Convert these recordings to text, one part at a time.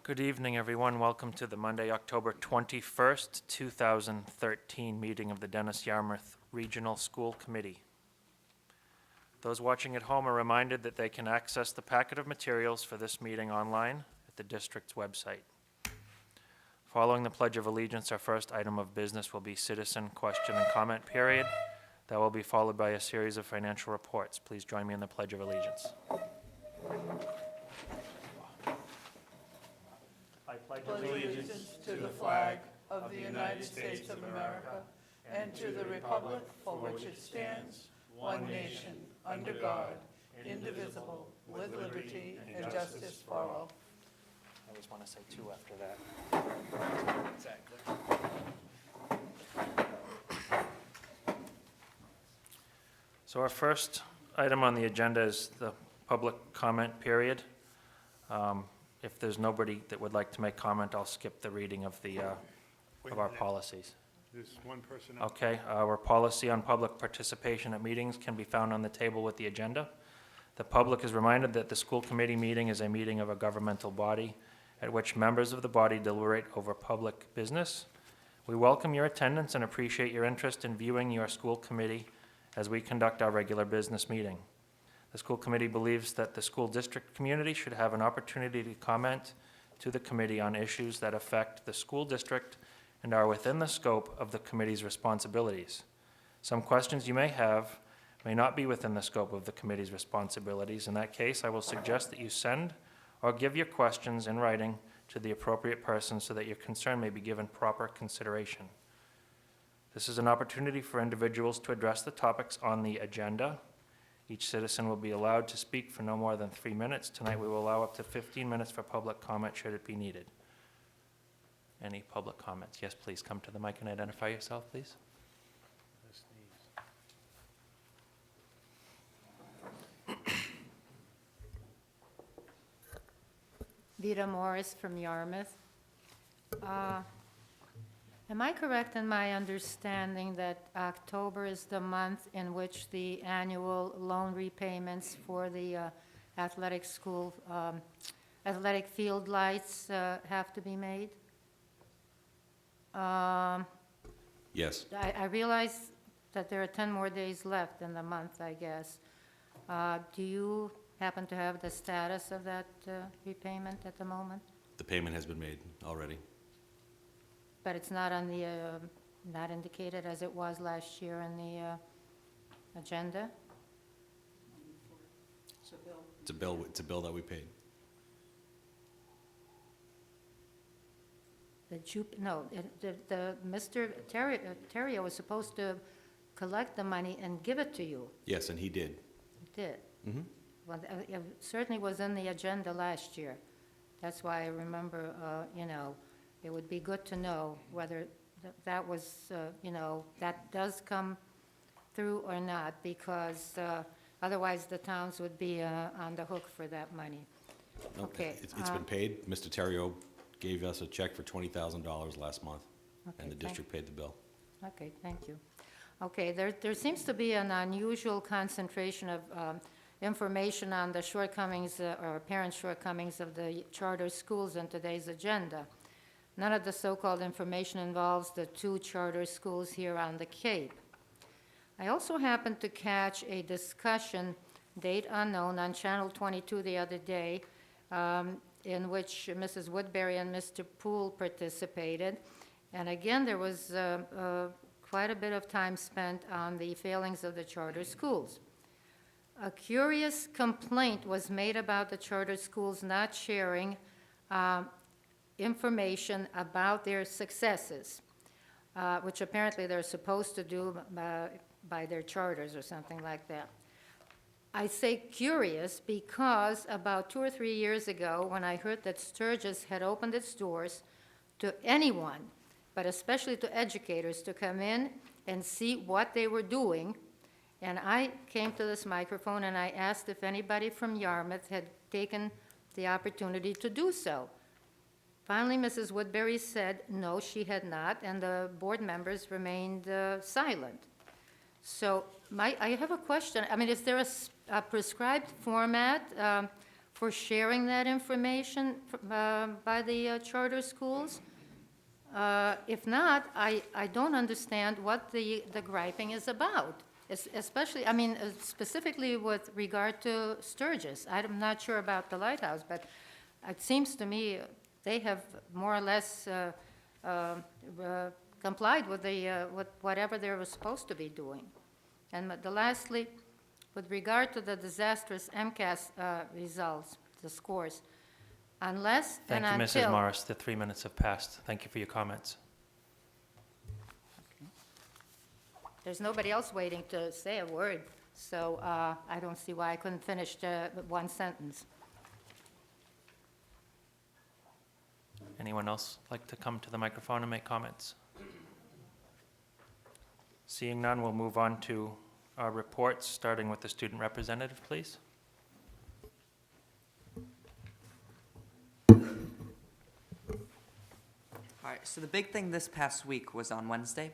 Good evening, everyone. Welcome to the Monday, October 21st, 2013 meeting of the Dennis-Yarmouth Regional School Committee. Those watching at home are reminded that they can access the packet of materials for this meeting online at the district's website. Following the Pledge of Allegiance, our first item of business will be citizen question and comment period. That will be followed by a series of financial reports. Please join me in the Pledge of Allegiance. I pledge allegiance to the flag of the United States of America and to the republic for which it stands, one nation, under God, indivisible, with liberty and justice for all. I always want to say two after that. Exactly. So our first item on the agenda is the public comment period. If there's nobody that would like to make comment, I'll skip the reading of the of our policies. There's one person. Okay, our policy on public participation at meetings can be found on the table with the agenda. The public is reminded that the school committee meeting is a meeting of a governmental body at which members of the body deliberate over public business. We welcome your attendance and appreciate your interest in viewing your school committee as we conduct our regular business meeting. The school committee believes that the school district community should have an opportunity to comment to the committee on issues that affect the school district and are within the scope of the committee's responsibilities. Some questions you may have may not be within the scope of the committee's responsibilities. In that case, I will suggest that you send or give your questions in writing to the appropriate person so that your concern may be given proper consideration. This is an opportunity for individuals to address the topics on the agenda. Each citizen will be allowed to speak for no more than 3 minutes. Tonight we will allow up to 15 minutes for public comment should it be needed. Any public comments? Yes, please come to the mic and identify yourself, please. Vita Morris from Yarmouth. Am I correct in my understanding that October is the month in which the annual loan repayments for the athletic school, athletic field lights have to be made? Yes. I realize that there are 10 more days left in the month, I guess. Do you happen to have the status of that repayment at the moment? The payment has been made already. But it's not on the, not indicated as it was last year in the agenda? It's a bill that we paid. Mr. Terrio was supposed to collect the money and give it to you. Yes, and he did. He did. Mm-hmm. Well, it certainly was in the agenda last year. That's why I remember, it would be good to know whether that was, that does come through or not, because otherwise the towns would be on the hook for that money. Nope, Okay. It's been paid. Mr. Terrio gave us a check for $20,000 last month, and the district paid the bill. Okay, thank you. Okay, there seems to be an unusual concentration of information on the shortcomings or apparent shortcomings of the charter schools in today's agenda. None of the so-called information involves the 2 charter schools here on the Cape. I also happened to catch a discussion, date unknown, on Channel 22 the other day, in which Mrs. Woodbury and Mr. Poole participated. And again, there was quite a bit of time spent on the failings of the charter schools. A curious complaint was made about the charter schools not sharing information about their successes, which apparently they're supposed to do by their charters or something like that. I say curious because about 2 or 3 years ago, when I heard that Sturgis had opened its doors to anyone, but especially to educators, to come in and see what they were doing, and I came to this microphone and I asked if anybody from Yarmouth had taken the opportunity to do so. Finally, Mrs. Woodbury said no, she had not, and the board members remained silent. So I have a question. I mean, is there a prescribed format for sharing that information by the charter schools. If not, I don't understand what the griping is about, especially, I mean, specifically with regard to Sturgis. I'm not sure about the lighthouse, but it seems to me they have more or less complied with with whatever they were supposed to be doing. And lastly, with regard to the disastrous MCAS results, the scores, unless and Thank you, until... Mrs. Morris. The 3 minutes have passed. Thank you for your comments. There's nobody else waiting to say a word, so I don't see why I couldn't finish one sentence. Anyone else like to come to the microphone and make comments? Seeing none, we'll move on to our reports, starting with the student representative, please. All right, so the big thing this past week was on Wednesday.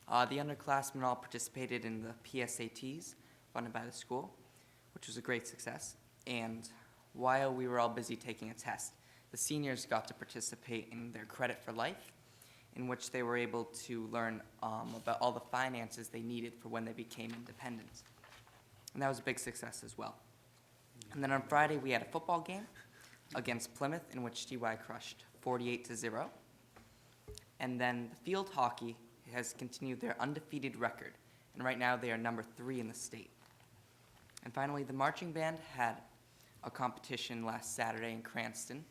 The underclassmen all participated in the PSATs funded by the school, which was a great success. And while we were all busy taking a test, the seniors got to participate in their Credit for Life, in which they were able to learn about all the finances they needed for when they became independent. And that was a big success as well. And then on Friday, we had a football game against Plymouth, in which TY crushed 48-0. And then the field hockey has continued their undefeated record, and right now they are number 3 in the state. And finally, the marching band had a competition last Saturday in Cranston,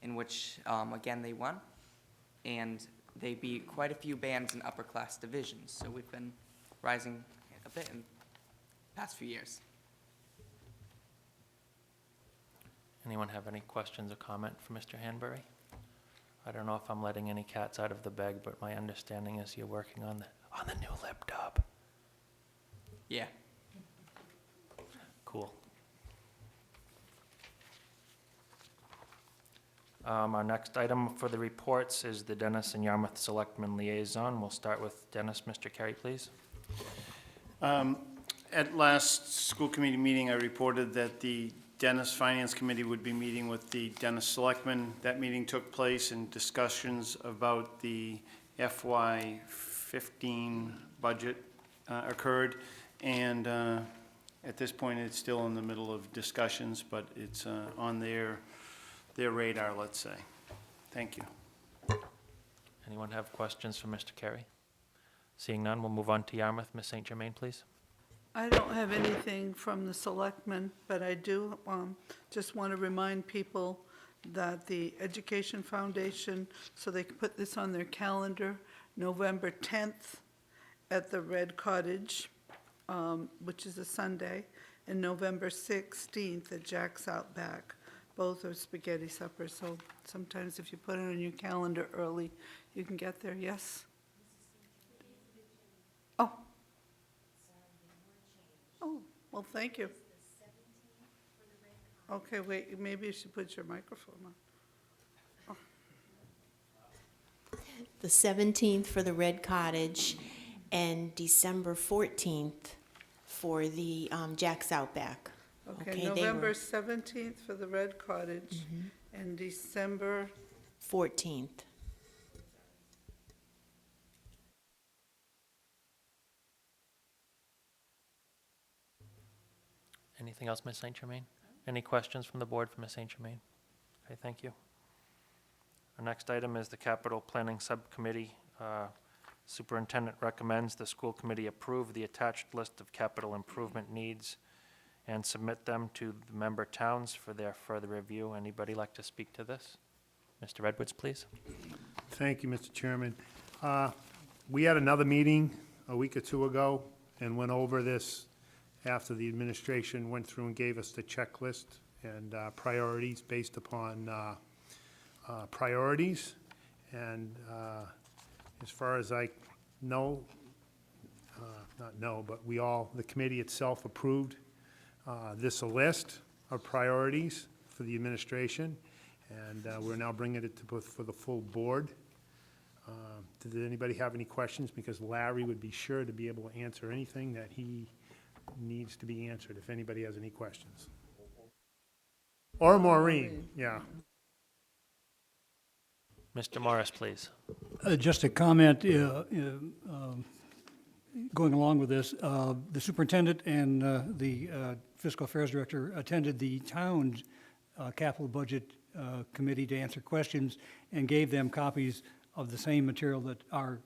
in which, again, they won, and they beat quite a few bands in upper class divisions, so we've been rising a bit in the past few years. Anyone have any questions or comment for Mr. Hanbury? I don't know if I'm letting any cats out of the bag, but my understanding is you're working on the new laptop. Yeah. Cool. Our next item for the reports is the Dennis-Yarmouth Selectmen Liaison. We'll start with Dennis. Mr. Carey, please. At last school committee meeting, I reported that the Dennis Finance Committee would be meeting with the Dennis Selectmen. That meeting took place and discussions about the FY15 budget occurred. And at this point, it's still in the middle of discussions, but it's on their radar, let's say. Thank you. Anyone have questions for Mr. Carey? Seeing none, we'll move on to Yarmouth. Ms. St. Germain, please. I don't have anything from the selectmen, but I do just want to remind people that the Education Foundation, so they can put this on their calendar, November 10th at the Red Cottage, which is a Sunday, and November 16th at Jack's Outback. Both are spaghetti suppers, so sometimes if you put it on your calendar early, you can get there. Yes? Oh. Oh, well, thank you. Okay, wait, maybe you should put your microphone on. The 17th for the Red Cottage, and December 14th for the Jack's Outback. Okay, they November were 17th for the Red Cottage, and December, 14th. Anything else, Ms. St. Germain? Any questions from the board for Ms. St. Germain? Okay, thank you. Our next item is the Capital Planning Subcommittee. Superintendent recommends the school committee approve the attached list of capital improvement needs and submit them to the member towns for their further review. Anybody like to speak to this? Mr. Edwards, please. Thank you, Mr. Chairman. We had another meeting a week or two ago and went over this after the administration went through and gave us the checklist and priorities based upon priorities. And as far as I know, but the committee itself approved this list of priorities for the administration, and we're now bringing it for the full board. Did anybody have any questions? Because Larry would be sure to be able to answer anything that he needs to be answered, if anybody has any questions. Or Maureen, yeah. Mr. Morris, please. Just a comment, going along with this, the superintendent and the fiscal affairs director attended the town's capital budget committee to answer questions and gave them copies of the same material that our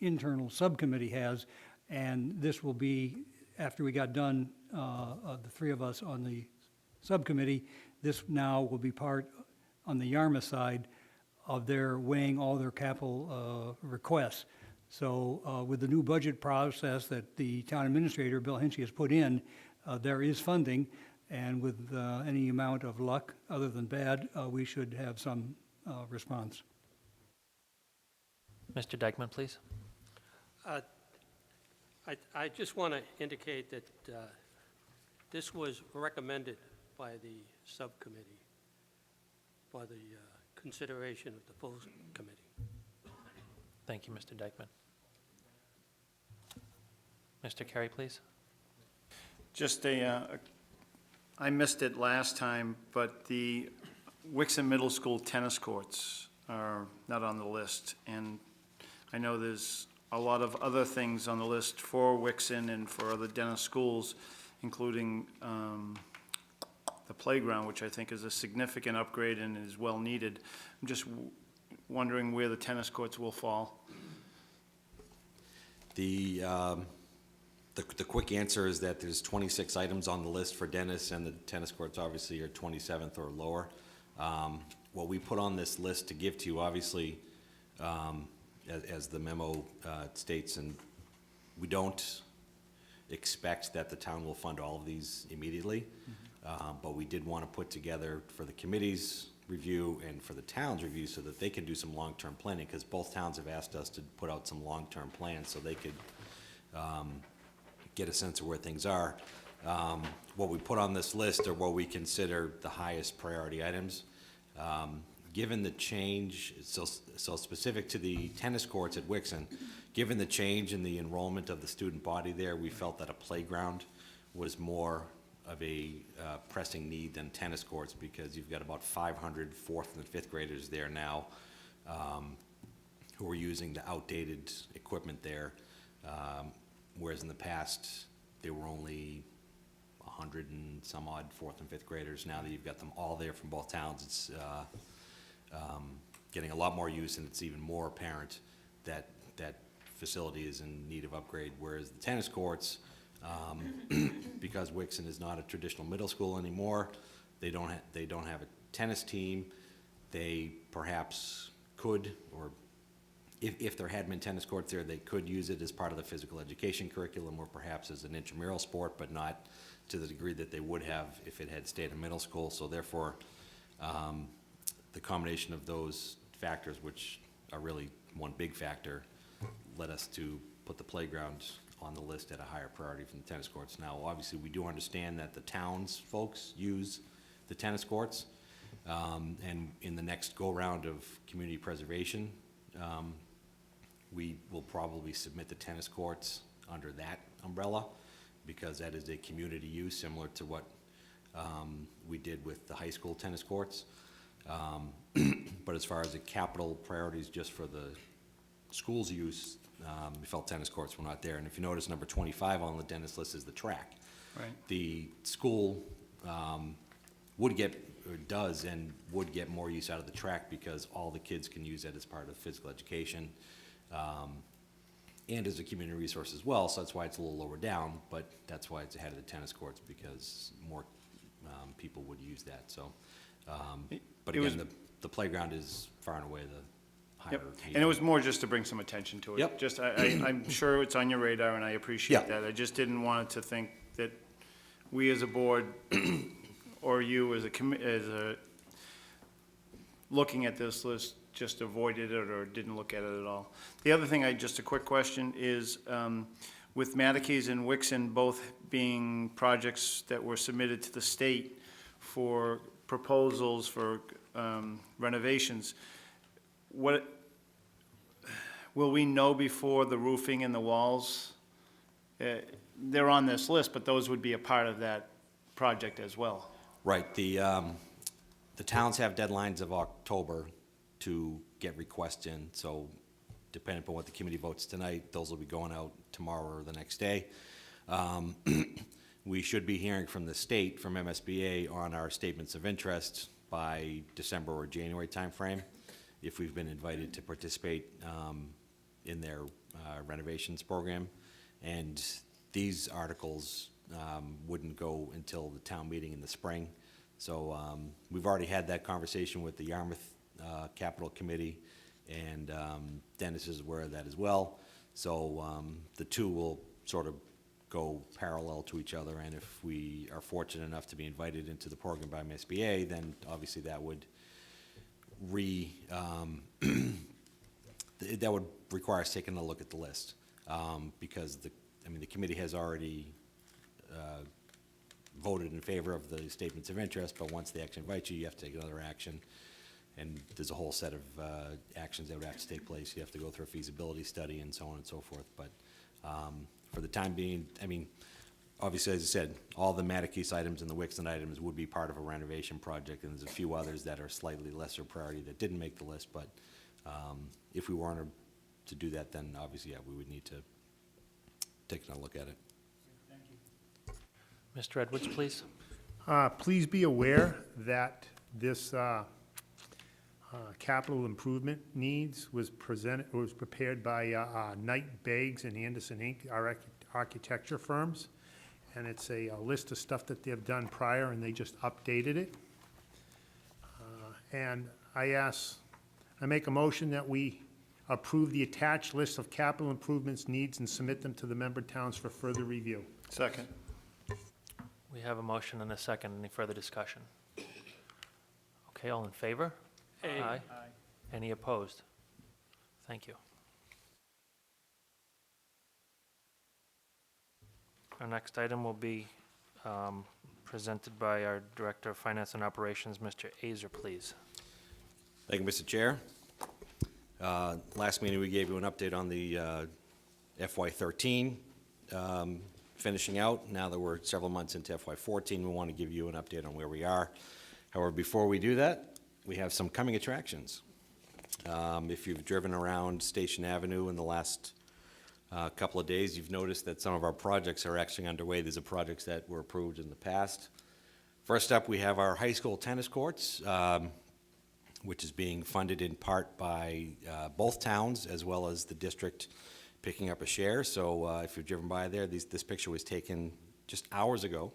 internal subcommittee has. And this will be, after we got done, the three of us on the subcommittee, this now will be part on the Yarmouth side of their weighing all their capital requests. So with the new budget process that the town administrator, Bill Hinchy, has put in, there is funding, and with any amount of luck, other than bad, we should have some response. Mr. Dykeman, please. I just want to indicate that this was recommended by the subcommittee for the consideration of the full committee. Thank you, Mr. Dykeman. Mr. Carey, please. Just I missed it last time, but the Wixon Middle School tennis courts are not on the list. And I know there's a lot of other things on the list for Wixon and for other Dennis schools, including the playground, which I think is a significant upgrade and is well needed. I'm just wondering where the tennis courts will fall. The quick answer is that there's 26 items on the list for Dennis, and the tennis courts obviously are 27th or lower. What we put on this list to give to you, obviously, as the memo states, and we don't expect that the town will fund all of these immediately, but we did want to put together for the committee's review and for the town's review so that they can do some long-term planning, because both towns have asked us to put out some long-term plans so they could get a sense of where things are. What we put on this list are what we consider the highest priority items. Given the change, so specific to the tennis courts at Wixon, given the change in the enrollment of the student body there, we felt that a playground was more of a pressing need than tennis courts, because you've got about 500 fourth and fifth graders there now who are using the outdated equipment there, whereas in the past there were only 100 and some odd fourth and fifth graders. Now that you've got them all there from both towns, it's getting a lot more use, and it's even more apparent that that facility is in need of upgrade, whereas the tennis courts, because Wixon is not a traditional middle school anymore, they don't have a tennis team. They perhaps could, or if there had been tennis courts there, they could use it as part of the physical education curriculum, or perhaps as an intramural sport, but not to the degree that they would have if it had stayed in middle school. So therefore, the combination of those factors, which are really one big factor, led us to put the playground on the list at a higher priority from the tennis courts. Now, obviously, we do understand that the town's folks use the tennis courts, and in the next go-round of community preservation, we will probably submit the tennis courts under that umbrella, because that is a community use similar to what we did with the high school tennis courts. But as far as the capital priorities just for the school's use, we felt tennis courts were not there. And if you notice, number 25 on the Dennis list is the track. Right. The school would get, or does, and would get more use out of the track, because all the kids can use it as part of physical education, and as a community resource as well. So that's why it's a little lower down, but that's why it's ahead of the tennis courts, because more people would use that. So, but It was- again, the playground is far and away the higher. Yep. need. And it was more just to bring some attention to it. Yep. Just, I'm sure it's on your radar, and I appreciate Yeah. that. I just didn't want it to think that we as a board, or you as looking at this list, just avoided it or didn't look at it at all. The other thing, just a quick question, is with Mattakese and Wixon both being projects that were submitted to the state for proposals for renovations, what, will we know before the roofing and the walls? They're on this list, but those would be a part of that project as well. Right, The towns have deadlines of October to get requests in, so depending upon what the committee votes tonight, those will be going out tomorrow or the next day. We should be hearing from the state, from MSBA, on our statements of interest by December or January timeframe, if we've been invited to participate in their renovations program. And these articles wouldn't go until the town meeting in the spring. So we've already had that conversation with the Yarmouth Capital Committee, and Dennis is aware of that as well. So the two will sort of go parallel to each other, and if we are fortunate enough to be invited into the program by MSBA, then obviously that would that would require us taking a look at the list, because the committee has already voted in favor of the statements of interest, but once they actually invite you, you have to take another action, and there's a whole set of actions that would have to take place. You have to go through a feasibility study and so on and so forth, but for the time being, obviously, as I said, all the Mattakese items and the Wixon items would be part of a renovation project, and there's a few others that are slightly lesser priority that didn't make the list, but if we weren't to do that, then obviously, yeah, we would need to take another look at it. Mr. Edwards, please. Please be aware that this capital improvement needs was prepared by Knight Beggs and Anderson Inc., our architecture firms, and it's a list of stuff that they've done prior, and they just updated it. And I make a motion that we approve the attached list of capital improvements needs and submit them to the member towns for further review. Second. We have a motion and a second. Any further discussion? Okay, all in favor? Aye. Any opposed? Thank you. Our next item will be presented by our Director of Finance and Operations, Mr. Azer, please. Thank you, Mr. Chair. Last meeting, we gave you an update on the FY13 finishing out. Now that we're several months into FY14, we want to give you an update on where we are. However, before we do that, we have some coming attractions. If you've driven around Station Avenue in the last couple of days, you've noticed that some of our projects are actually underway. These are projects that were approved in the past. First up, we have our high school tennis courts, which is being funded in part by both towns as well as the district picking up a share. So if you've driven by there, this picture was taken just hours ago.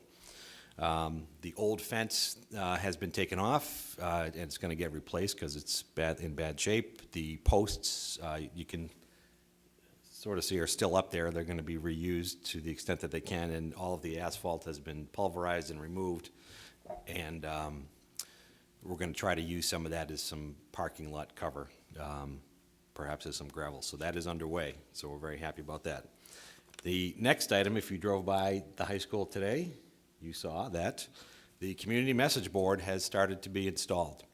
The old fence has been taken off, and it's going to get replaced because it's in bad shape. The posts, you can sort of see, are still up there. They're going to be reused to the extent that they can, and all of the asphalt has been pulverized and removed. And we're going to try to use some of that as some parking lot cover, perhaps as some gravel. So that is underway, so we're very happy about that. The next item, if you drove by the high school today, you saw that the community message board has started to be installed.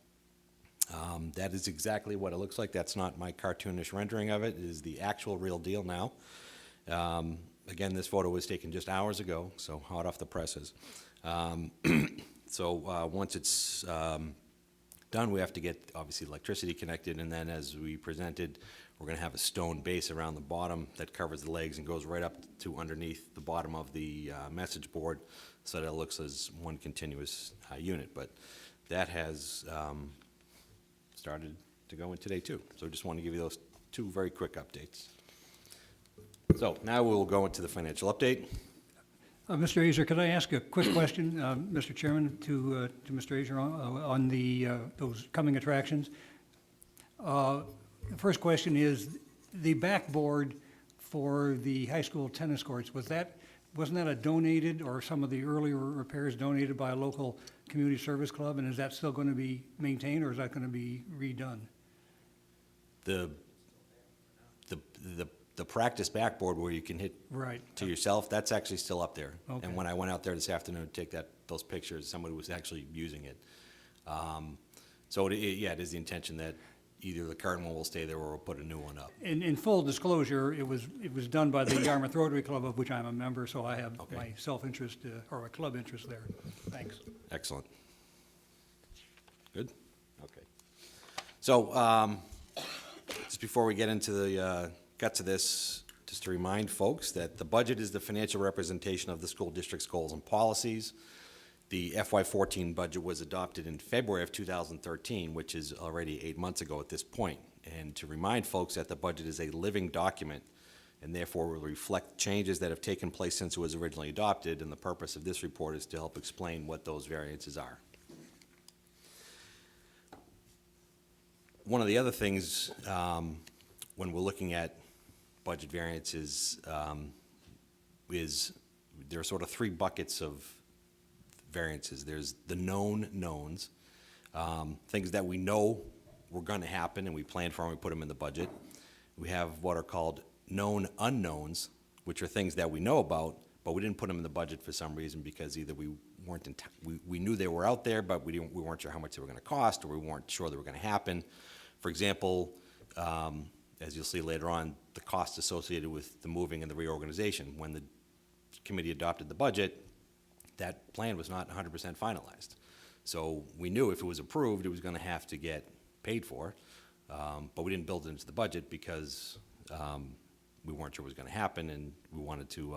That is exactly what it looks like. That's not my cartoonish rendering of it. It is the actual real deal now. Again, this photo was taken just hours ago, so hot off the presses. So once it's done, we have to get, obviously, electricity connected, and then as we presented, we're going to have a stone base around the bottom that covers the legs and goes right up to underneath the bottom of the message board, so that it looks as one continuous unit. But that has started to go in today, too. So I just want to give you those two very quick updates. So now we'll go into the financial update. Mr. Azer, could I ask a quick question, Mr. Chairman, to Mr. Azer on those coming attractions? The first question is, the backboard for the high school tennis courts, wasn't that a donated, or some of the earlier repairs donated by a local community service club, and is that still going to be maintained, or is that going to be redone? The practice backboard where you can hit Right. to yourself, that's actually still up there. Okay. And when I went out there this afternoon to take those pictures, somebody was actually using it. So it is the intention that either the current one will stay there or we'll put a new one up. In full disclosure, it was done by the Yarmouth Rotary Club, of which I'm a member, so I have Okay. my self-interest, or a club interest there. Thanks. Excellent. Good. Okay. So, just before we get into the guts of this, just to remind folks that the budget is the financial representation of the school district's goals and policies. The FY14 budget was adopted in February of 2013, which is already 8 months ago at this point. And to remind folks that the budget is a living document and therefore will reflect changes that have taken place since it was originally adopted, and the purpose of this report is to help explain what those variances are. One of the other things when we're looking at budget variances is there are sort of three buckets of variances. There's the known knowns, things that we know were going to happen and we planned for and we put them in the budget. We have what are called known unknowns, which are things that we know about, but we didn't put them in the budget for some reason because either we weren't we knew they were out there, but we weren't sure how much they were going to cost, or we weren't sure they were going to happen. For example, as you'll see later on, the costs associated with the moving and the reorganization. When the committee adopted the budget, that plan was not 100% finalized. So we knew if it was approved, it was going to have to get paid for, but we didn't build it into the budget because we weren't sure what was going to happen, and we wanted to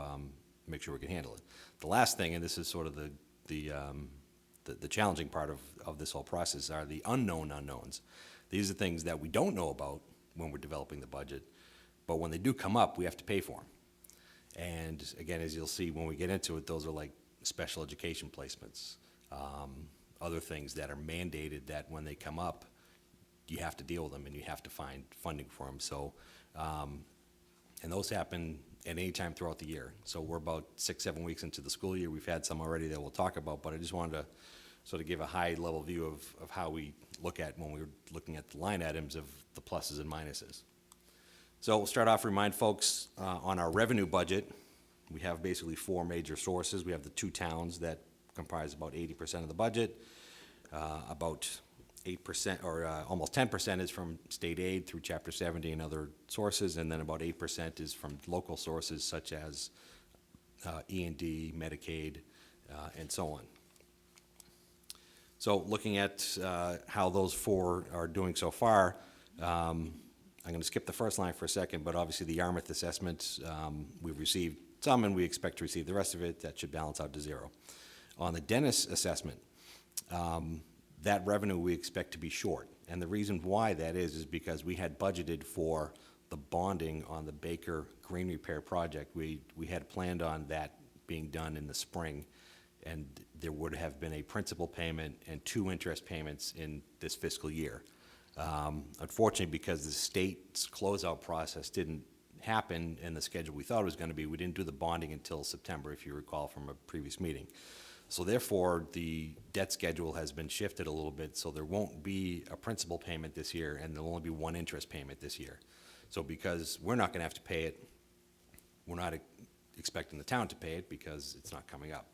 make sure we could handle it. The last thing, and this is sort of the challenging part of this whole process, are the unknown unknowns. These are things that we don't know about when we're developing the budget, but when they do come up, we have to pay for them. And again, as you'll see when we get into it, those are like special education placements, other things that are mandated that when they come up, you have to deal with them and you have to find funding for them. So, and those happen at any time throughout the year. So we're about 6-7 weeks into the school year. We've had some already that we'll talk about, but I just wanted to sort of give a high-level view of how we look at when we're looking at the line items of the pluses and minuses. So we'll start off, remind folks on our revenue budget, we have basically four major sources. We have the two towns that comprise about 80% of the budget. About 8% or almost 10% is from state aid through Chapter 70 and other sources, and then about 8% is from local sources such as E&D, Medicaid, and so on. So looking at how those four are doing so far, I'm going to skip the first line for a second, but obviously the Yarmouth assessment, we've received some and we expect to receive the rest of it. That should balance out to zero. On the Dennis assessment, that revenue we expect to be short. And the reason why that is because we had budgeted for the bonding on the Baker Green Repair project. We had planned on that being done in the spring, and there would have been a principal payment and 2 interest payments in this fiscal year. Unfortunately, because the state's closeout process didn't happen in the schedule we thought it was going to be, we didn't do the bonding until September, if you recall from a previous meeting. So therefore, the debt schedule has been shifted a little bit, so there won't be a principal payment this year, and there'll only be 1 interest payment this year. So because we're not going to have to pay it, we're not expecting the town to pay it because it's not coming up.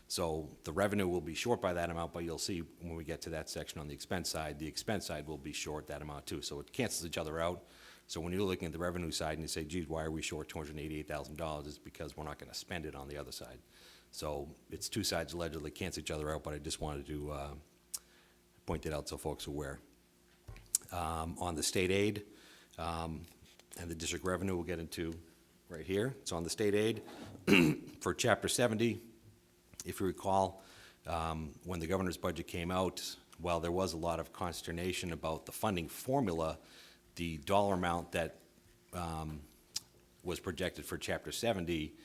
So the revenue will be short by that amount, but you'll see when we get to that section on the expense side will be short that amount too. So it cancels each other out. So when you're looking at the revenue side and you say, geez, why are we short $288,000? It's because we're not going to spend it on the other side. So it's two sides allegedly cancel each other out, but I just wanted to point that out so folks are aware. On the state aid and the district revenue, we'll get into right here. So on the state aid, for Chapter 70, if you recall, when the governor's budget came out, while there was a lot of consternation about the funding formula, the dollar amount that was projected for Chapter 70,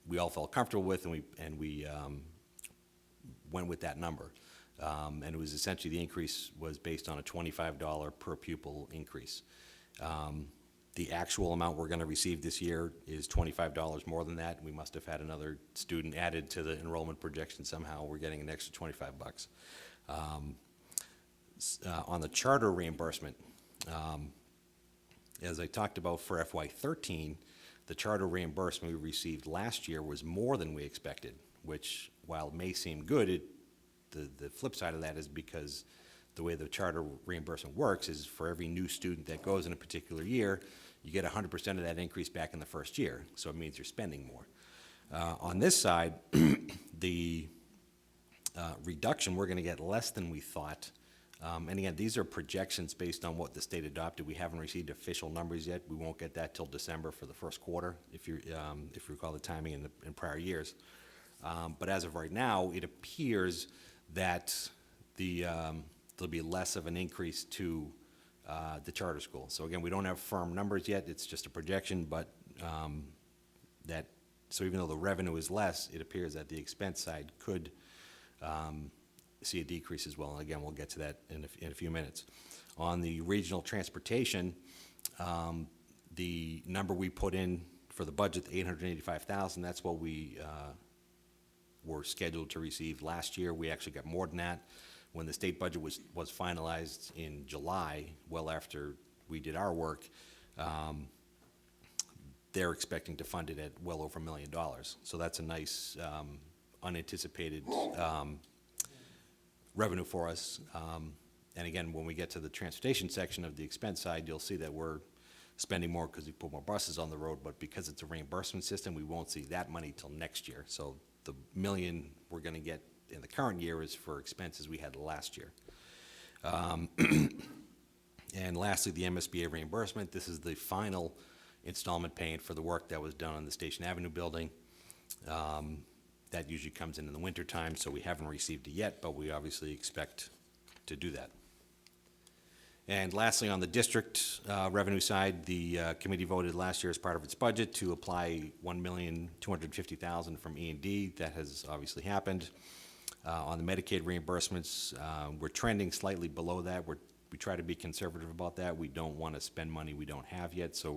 we all felt comfortable with, and we went with that number. And it was essentially, the increase was based on a $25 per pupil increase. The actual amount we're going to receive this year is $25 more than that. We must have had another student added to the enrollment projection somehow. We're getting an extra $25. On the charter reimbursement, as I talked about for FY13, the charter reimbursement we received last year was more than we expected, which, while it may seem good, the flip side of that is because the way the charter reimbursement works is for every new student that goes in a particular year, you get 100% of that increase back in the first year, so it means you're spending more. On this side, the reduction, we're going to get less than we thought And again, these are projections based on what the state adopted. We haven't received official numbers yet. We won't get that till December for the first quarter, if you recall the timing in prior years. But as of right now, it appears that there'll be less of an increase to the charter school. So again, we don't have firm numbers yet. It's just a projection, but so even though the revenue is less, it appears that the expense side could see a decrease as well. And again, we'll get to that in a few minutes. On the regional transportation, the number we put in for the budget, the $885,000, that's what we were scheduled to receive last year. We actually got more than that. When the state budget was finalized in July, well after we did our work, they're expecting to fund it at well over $1 million. So that's a nice unanticipated revenue for us. And again, when we get to the transportation section of the expense side, you'll see that we're spending more because we put more buses on the road, but because it's a reimbursement system, we won't see that money till next year. So the $1 million we're going to get in the current year is for expenses we had last year. And lastly, the MSBA reimbursement. This is the final installment payment for the work that was done on the Station Avenue building. That usually comes in the winter time, so we haven't received it yet, but we obviously expect to do that. And lastly, on the district revenue side, the committee voted last year as part of its budget to apply $1,250,000 from E&D. That has obviously happened. On the Medicaid reimbursements, we're trending slightly below that. We try to be conservative about that. We don't want to spend money we don't have yet, so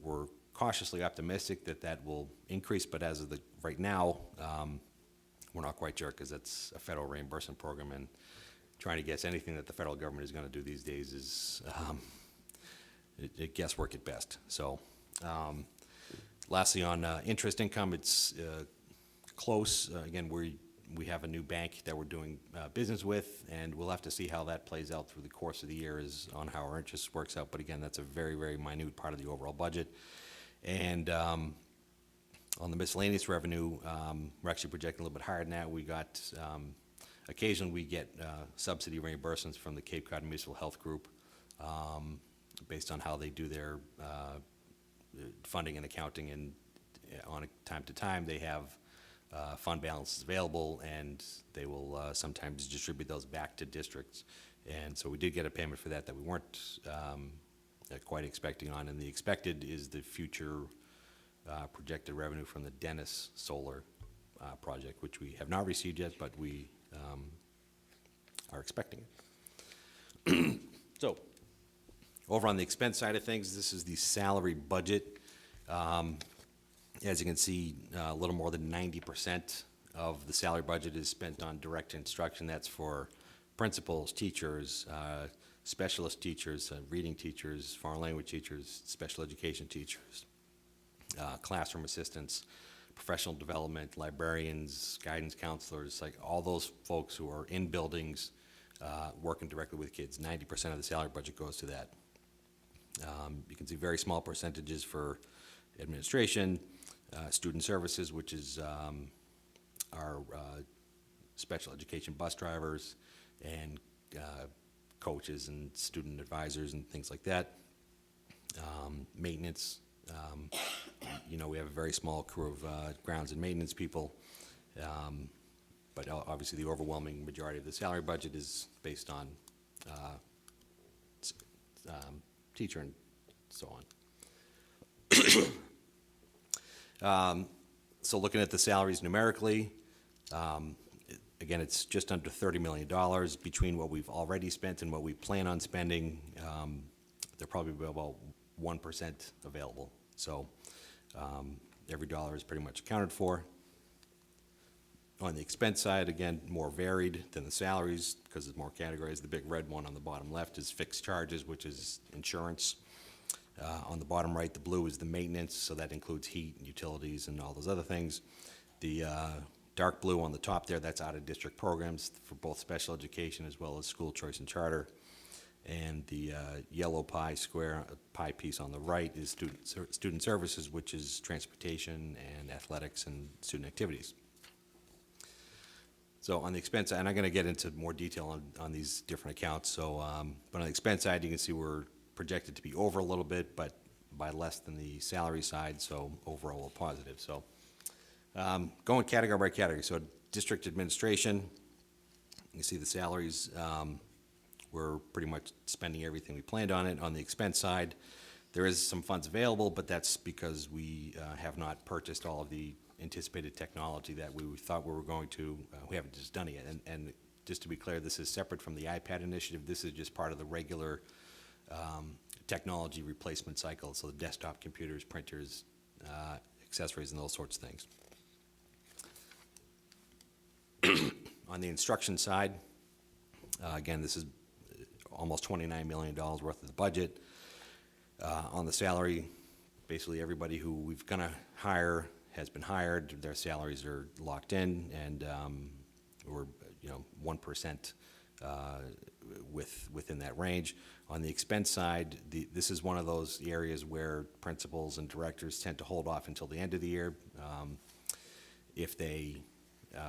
we're cautiously optimistic that that will increase, but as of right now, we're not quite sure because that's a federal reimbursement program, and trying to guess anything that the federal government is going to do these days is guesswork at best. So lastly, on interest income, it's close. Again, we have a new bank that we're doing business with, and we'll have to see how that plays out through the course of the year on how our interest works out. But again, that's a very, very minute part of the overall budget. And on the miscellaneous revenue, we're actually projecting a little bit higher than that. We got, occasionally we get subsidy reimbursements from the Cape Cod Municipal Health Group based on how they do their funding and accounting, and on a time to time they have fund balances available, and they will sometimes distribute those back to districts. And so we did get a payment for that we weren't quite expecting on, and the expected is the future projected revenue from the Dennis Solar project, which we have not received yet, but we are expecting it. So, over on the expense side of things, this is the salary budget. As you can see, a little more than 90% of the salary budget is spent on direct instruction. That's for principals, teachers, specialist teachers, reading teachers, foreign language teachers, special education teachers, classroom assistants, professional development, librarians, guidance counselors, like all those folks who are in buildings working directly with kids. 90% of the salary budget goes to that. You can see very small percentages for administration, student services, which is our special education bus drivers, and coaches and student advisors and things like that. Maintenance, we have a very small crew of grounds and maintenance people, but obviously the overwhelming majority of the salary budget is based on teacher and so on. So looking at the salaries numerically, again, it's just under $30 million between what we've already spent and what we plan on spending. They're probably about 1% available. So every dollar is pretty much accounted for. On the expense side, again, more varied than the salaries because there's more categories. The big red one on the bottom left is fixed charges, which is insurance. On the bottom right, the blue is the maintenance, so that includes heat and utilities and all those other things. The dark blue on the top there, that's out-of-district programs for both special education as well as school choice and charter. And the yellow pie piece on the right is student services, which is transportation and athletics and student activities. So on the expense, and I'm going to get into more detail on these different accounts, so, but on the expense side, you can see we're projected to be over a little bit, but by less than the salary side, so overall a positive, so. Going category by category, so district administration, you can see the salaries, we're pretty much spending everything we planned on it. On the expense side, there is some funds available, but that's because we have not purchased all of the anticipated technology that we thought we were going to. We haven't just done it yet. And just to be clear, this is separate from the iPad initiative. This is just part of the regular technology replacement cycle, so the desktop computers, printers, accessories, and those sorts of things. On the instruction side, again, this is almost $29 million worth of the budget. On the salary, basically everybody who we've gonna hire has been hired. Their salaries are locked in, and we're 1% within that range. On the expense side, this is one of those areas where principals and directors tend to hold off until the end of the year, if they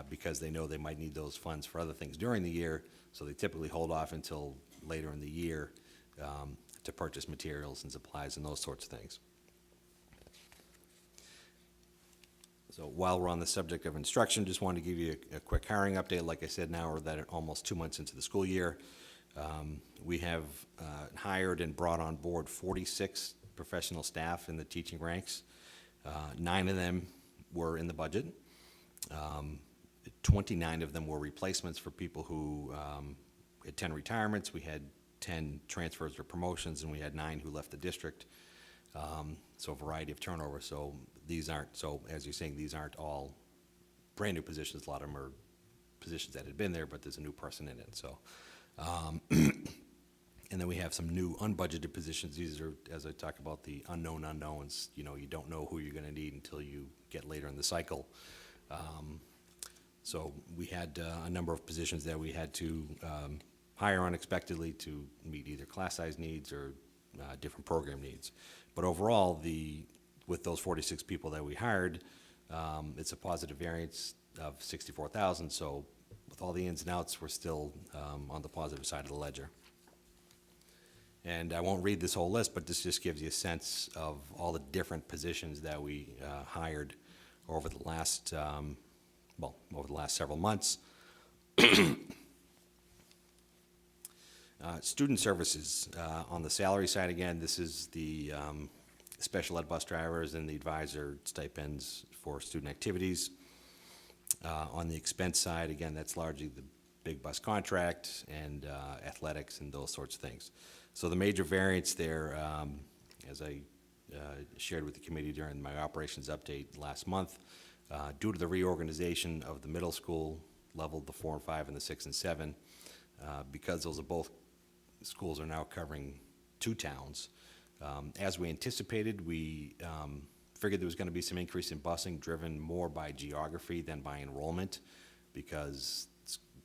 because they know they might need those funds for other things during the year, so they typically hold off until later in the year to purchase materials and supplies and those sorts of things. So while we're on the subject of instruction, just wanted to give you a quick hiring update. Like I said, now we're almost 2 months into the school year. We have hired and brought on board 46 professional staff in the teaching ranks. 9 of them were in the budget. 29 of them were replacements for people who had 10 retirements. We had 10 transfers or promotions, and we had 9 who left the district. So a variety of turnover. So these aren't, so as you're saying, these aren't all brand new positions. A lot of them are positions that had been there, but there's a new person in it. So, and then we have some new unbudgeted positions. These are, as I talk about, the unknown unknowns. You don't know who you're going to need until you get later in the cycle. So we had a number of positions that we had to hire unexpectedly to meet either class size needs or different program needs. But overall, with those 46 people that we hired, it's a positive variance of 64,000. So with all the ins and outs, we're still on the positive side of the ledger. And I won't read this whole list, but this just gives you a sense of all the different positions that we hired over the last, over the last several months. Student services, on the salary side, again, this is the special ed bus drivers and the advisor stipends for student activities. On the expense side, again, that's largely the big bus contract and athletics and those sorts of things. So the major variance there, as I shared with the committee during my operations update last month, due to the reorganization of the middle school level, the 4 and 5 and the 6 and 7, because those are both schools are now covering 2 towns. As we anticipated, we figured there was going to be some increase in busing driven more by geography than by enrollment, because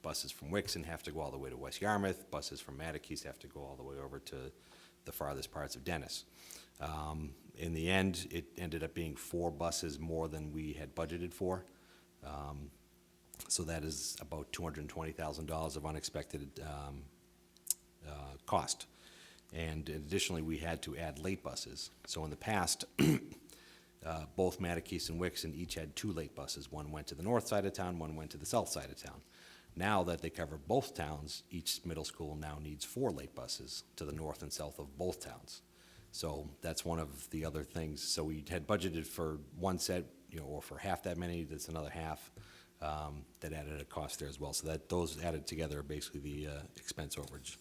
buses from Wixon have to go all the way to West Yarmouth, buses from Mattakese have to go all the way over to the farthest parts of Dennis. In the end, it ended up being 4 buses more than we had budgeted for. So that is about $220,000 of unexpected cost. And additionally, we had to add late buses. So in the past, both Mattakese and Wixon each had 2 late buses. One went to the north side of town, one went to the south side of town. Now that they cover both towns, each middle school now needs 4 late buses to the north and south of both towns. So that's one of the other things. So we had budgeted for one set, or for half that many. That's another half that added a cost there as well. So that those added together are basically the expense overage.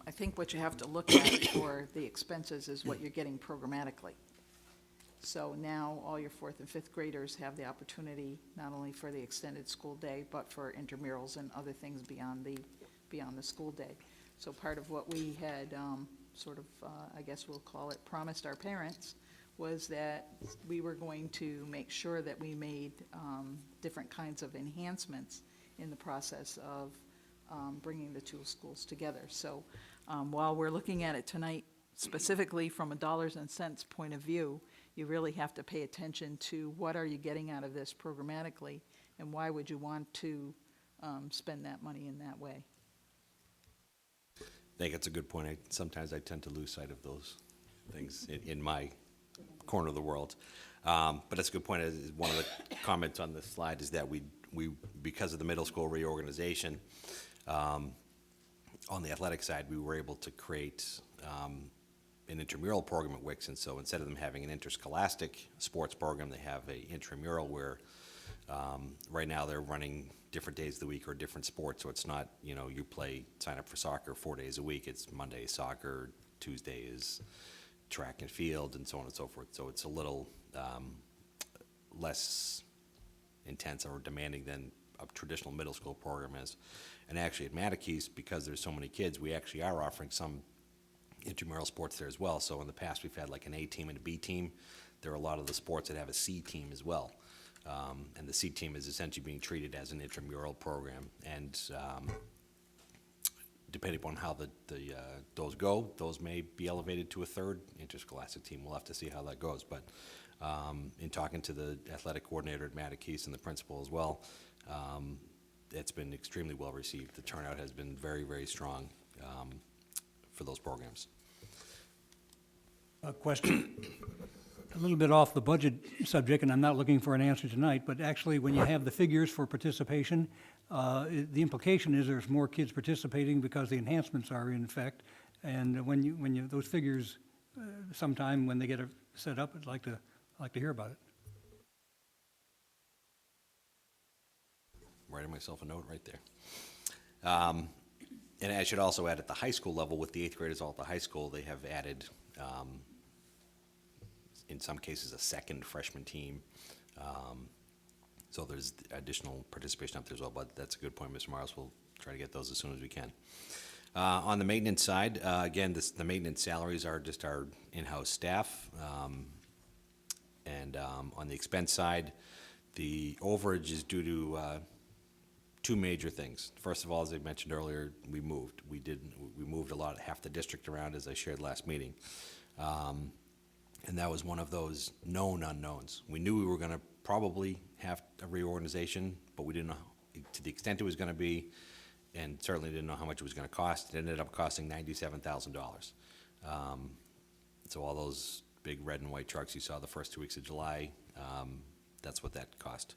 I think what you have to look at for the expenses is what you're getting programmatically. So now all your 4th and 5th graders have the opportunity not only for the extended school day, but for intramurals and other things beyond the school day. So part of what we had I guess we'll call it, promised our parents was that we were going to make sure that we made different kinds of enhancements in the process of bringing the 2 schools together. So while we're looking at it tonight, specifically from a dollars and cents point of view, you really have to pay attention to what are you getting out of this programmatically, and why would you want to spend that money in that way? I think it's a good point. Sometimes I tend to lose sight of those things in my corner of the world. But that's a good point. One of the comments on this slide is that we because of the middle school reorganization, on the athletic side, we were able to create an intramural program at Wixon. So instead of them having an interscholastic sports program, they have a intramural where right now they're running different days of the week or different sports. So it's not, you know, you sign up for soccer 4 days a week. It's Monday is soccer, Tuesday is track and field, and so on and so forth. So it's a little less intense or demanding than a traditional middle school program is. And actually at Mattakese, because there's so many kids, we actually are offering some intramural sports there as well. So in the past, we've had like an A team and a B team. There are a lot of the sports that have a C team as well. And the C team is essentially being treated as an intramural program. And depending upon how those go, those may be elevated to a third interscholastic team. We'll have to see how that goes. But in talking to the athletic coordinator at Mattakese and the principal as well, it's been extremely well received. The turnout has been very, very strong for those programs. A question, a little bit off the budget subject, and I'm not looking for an answer tonight, but actually, when you have the figures for participation, the implication is there's more kids participating because the enhancements are in effect. And when those figures, sometime when they get set up, I'd like to hear about it. Writing myself a note right there. And I should also add at the high school level, with the 8th graders all at the high school, they have added, in some cases, a second freshman team. So there's additional participation up there as well, but that's a good point, Mr. Morris. We'll try to get those as soon as we can. On the maintenance side, again, the maintenance salaries are just our in-house staff. And on the expense side, the overage is due to two major things. First of all, as I mentioned earlier, we moved. We moved half the district around, as I shared last meeting. And that was one of those known unknowns. We knew we were going to probably have a reorganization, but we didn't know to the extent it was going to be, and certainly didn't know how much it was going to cost. It ended up costing $97,000. So all those big red and white trucks you saw the first 2 weeks of July, that's what that cost.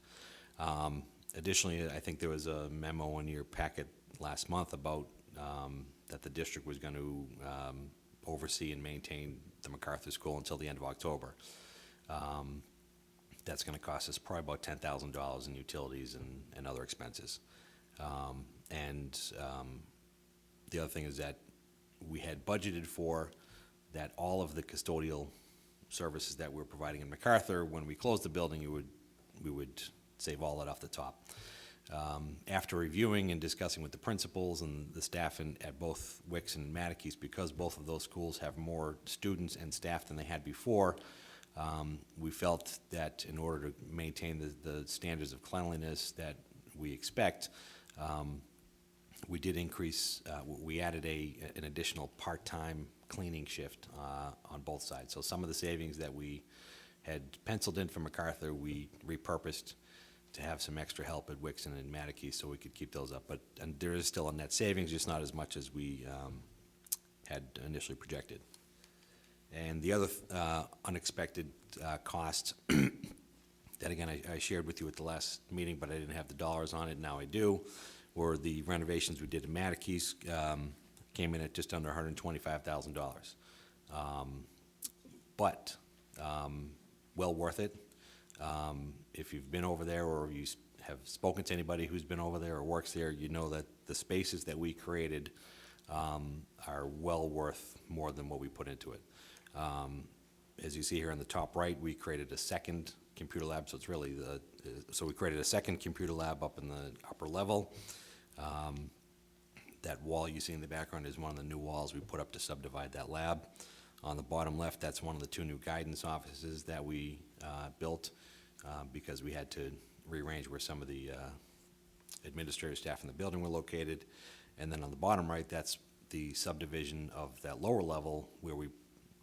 Additionally, I think there was a memo in your packet last month about that the district was going to oversee and maintain the MacArthur School until the end of October. That's going to cost us probably about $10,000 in utilities and other expenses. The other thing is that we had budgeted for that all of the custodial services that we're providing in MacArthur, when we closed the building, we would save all that off the top. After reviewing and discussing with the principals and the staff at both Wixon and Mattakese, because both of those schools have more students and staff than they had before, we felt that in order to maintain the standards of cleanliness that we expect, we did increase, we added an additional part-time cleaning shift on both sides. So some of the savings that we had penciled in for MacArthur, we repurposed to have some extra help at Wixon and Mattakese so we could keep those up. And there is still a net savings, just not as much as we had initially projected. And the other unexpected cost that, again, I shared with you at the last meeting, but I didn't have the dollars on it, now I do, were the renovations we did in Mattakese, came in at just under $125,000. But well worth it. If you've been over there or you have spoken to anybody who's been over there or works there, you know that the spaces that we created are well worth more than what we put into it. As you see here on the top right, we created a second computer lab, so it's really so we created a second computer lab up in the upper level. That wall you see in the background is one of the new walls we put up to subdivide that lab. On the bottom left, that's one of the two new guidance offices that we built because we had to rearrange where some of the administrative staff in the building were located. And then on the bottom right, that's the subdivision of that lower level where we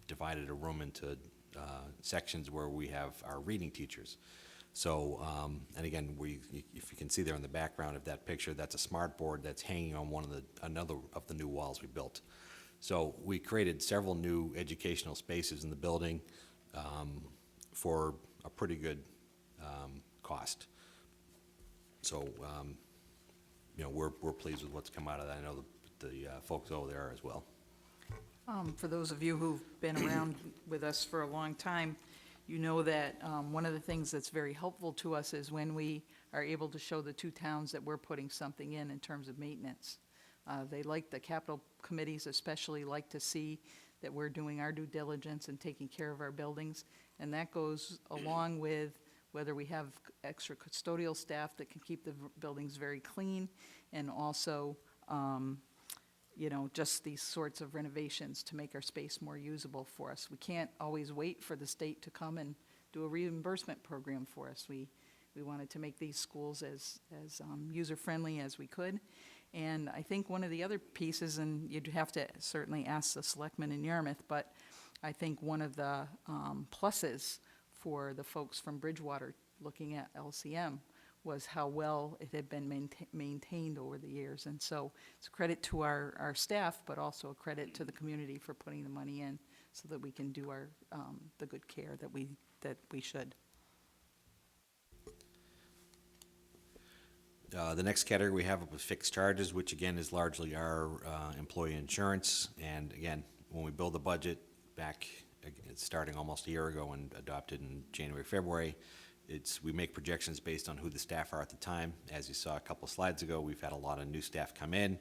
divided a room into sections where we have our reading teachers. So, and again, if you can see there in the background of that picture, that's a smart board that's hanging on another of the new walls we built. So we created several new educational spaces in the building for a pretty good cost. So, we're pleased with what's come out of that. I know the folks over there are as well. For those of you who've been around with us for a long time, you know that one of the things that's very helpful to us is when we are able to show the two towns that we're putting something in terms of maintenance. They like, the capital committees especially like to see that we're doing our due diligence and taking care of our buildings. And that goes along with whether we have extra custodial staff that can keep the buildings very clean, and also, just these sorts of renovations to make our space more usable for us. We can't always wait for the state to come and do a reimbursement program for us. We wanted to make these schools as user-friendly as we could. And I think one of the other pieces, and you'd have to certainly ask the selectmen in Yarmouth, but I think one of the pluses for the folks from Bridgewater looking at LCM was how well it had been maintained over the years. And so it's a credit to our staff, but also a credit to the community for putting the money in so that we can do the good care that we should. The next category we have is fixed charges, which again is largely our employee insurance. And again, when we build the budget back, it's starting almost a year ago and adopted in January, February, we make projections based on who the staff are at the time. As you saw a couple slides ago, we've had a lot of new staff come in.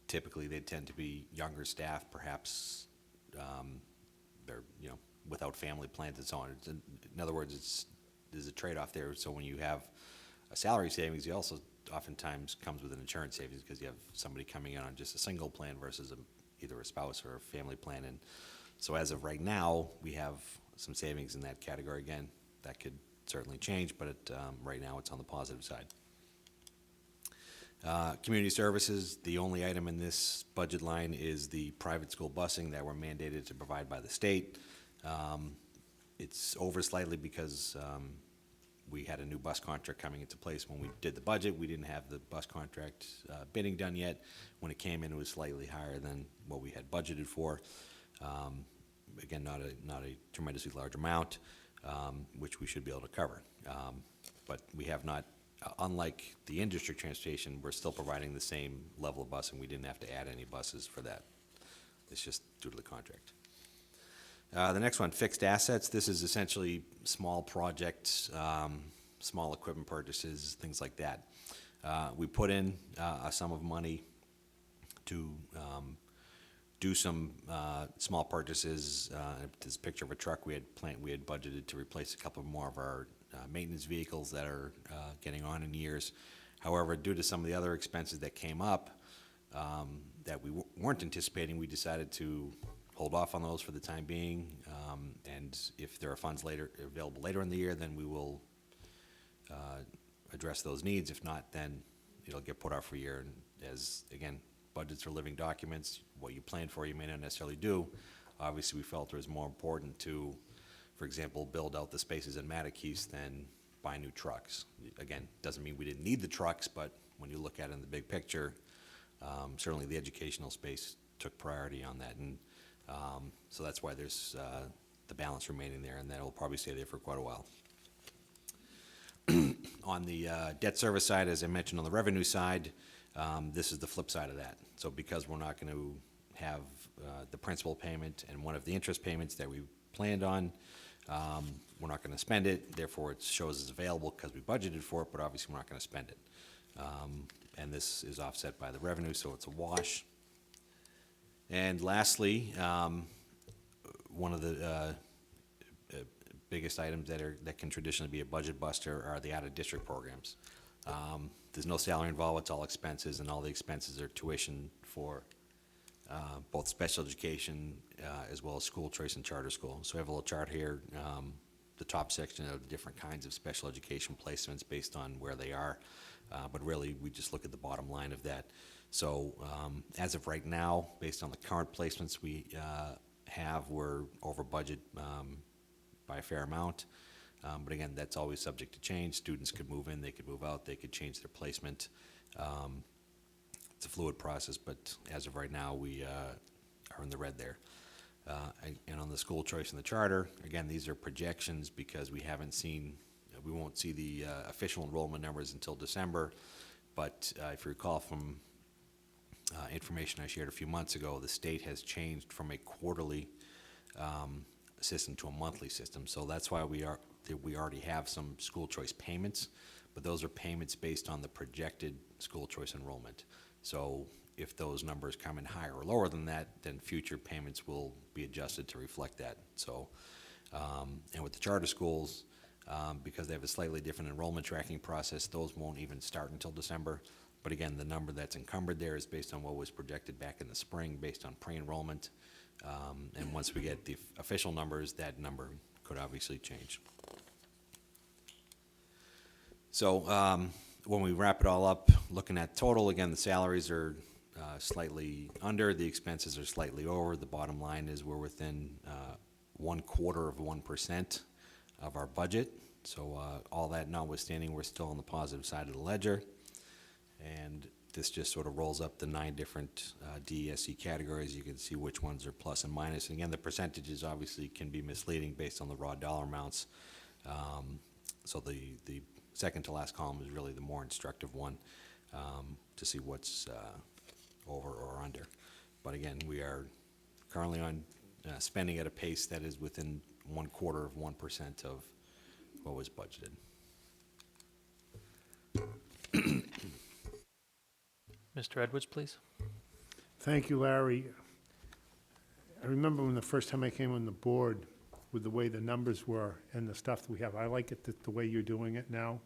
Typically, they tend to be younger staff, perhaps they're without family plans and so on. In other words, there's a trade-off there. So when you have a salary savings, you also oftentimes comes with an insurance savings because you have somebody coming in on just a single plan versus either a spouse or a family plan. And so as of right now, we have some savings in that category. Again, that could certainly change, but right now it's on the positive side. Community services, the only item in this budget line is the private school busing that we're mandated to provide by the state. It's over slightly because we had a new bus contract coming into place when we did the budget. We didn't have the bus contract bidding done yet. When it came in, it was slightly higher than what we had budgeted for. Again, not a tremendously large amount, which we should be able to cover. But we have not, unlike the in-district transportation, we're still providing the same level of busing. We didn't have to add any buses for that. It's just due to the contract. The next one, fixed assets. This is essentially small projects, small equipment purchases, things like that. We put in a sum of money to do some small purchases. This picture of a truck we had budgeted to replace a couple more of our maintenance vehicles that are getting on in years. However, due to some of the other expenses that came up that we weren't anticipating, we decided to hold off on those for the time being, and if there are funds available later in the year, then we will address those needs. If not, then it'll get put off for a year. And as, again, budgets are living documents. What you plan for, you may not necessarily do. Obviously, we felt it was more important to, for example, build out the spaces in Mattakese than buy new trucks. Again, doesn't mean we didn't need the trucks, but when you look at it in the big picture, certainly the educational space took priority on that. And so that's why there's the balance remaining there, and that will probably stay there for quite a while. On the debt service side, as I mentioned, on the revenue side, this is the flip side of that. So because we're not going to have the principal payment and one of the interest payments that we planned on, we're not going to spend it. Therefore, it shows as available because we budgeted for it, but obviously we're not going to spend it. And this is offset by the revenue, so it's a wash. And lastly, one of the biggest items that can traditionally be a budget buster are the out-of-district programs. There's no salary involved, it's all expenses, and all the expenses are tuition for both special education as well as school choice and charter school. So we have a little chart here, the top section of different kinds of special education placements based on where they are, but really we just look at the bottom line of that. So as of right now, based on the current placements we have, we're over budget by a fair amount. But again, that's always subject to change. Students could move in, they could move out, they could change their placement. It's a fluid process, but as of right now, we are in the red there. And on the school choice and the charter, again, these are projections because we haven't seen, we won't see the official enrollment numbers until December. But if you recall from information I shared a few months ago, the state has changed from a quarterly system to a monthly system. So that's why we already have some school choice payments, but those are payments based on the projected school choice enrollment. So if those numbers come in higher or lower than that, then future payments will be adjusted to reflect that. So, and with the charter schools, because they have a slightly different enrollment tracking process, those won't even start until December. But again, the number that's encumbered there is based on what was projected back in the spring, based on pre-enrollment. And once we get the official numbers, that number could obviously change. So when we wrap it all up, looking at total, again, the salaries are slightly under, the expenses are slightly over. The bottom line is we're within 0.25% of our budget. So all that notwithstanding, we're still on the positive side of the ledger. And this just sort of rolls up the 9 different DESE categories. You can see which ones are plus and minus. And again, the percentages obviously can be misleading based on the raw dollar amounts. So the second to last column is really the more instructive one to see what's over or under. But again, we are currently on spending at a pace that is within 0.25% of what was budgeted. Mr. Edwards, please. Thank you, Larry. I remember when the first time I came on the board with the way the numbers were and the stuff that we have. I like it the way you're doing it now,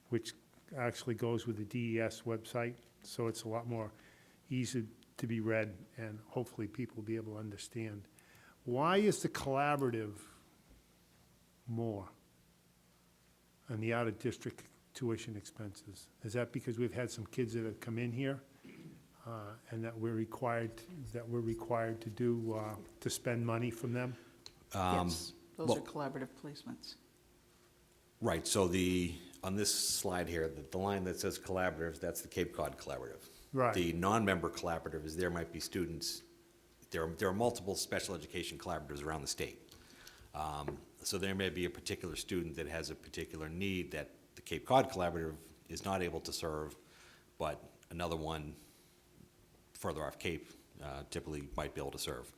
which actually goes with the DES website, so it's a lot more easy to be read, and hopefully people will be able to understand. Why is the collaborative more on the out-of-district tuition expenses? Is that because we've had some kids that have come in here and that we're required to do to spend money from them? Yes, those well- are collaborative placements. Right, so on this slide here, the line that says collaboratives, that's the Cape Cod Collaborative. Right. The non-member collaborative is there might be students, there are multiple special education collaboratives around the state. So there may be a particular student that has a particular need that the Cape Cod Collaborative is not able to serve, but another one further off Cape typically might be able to serve.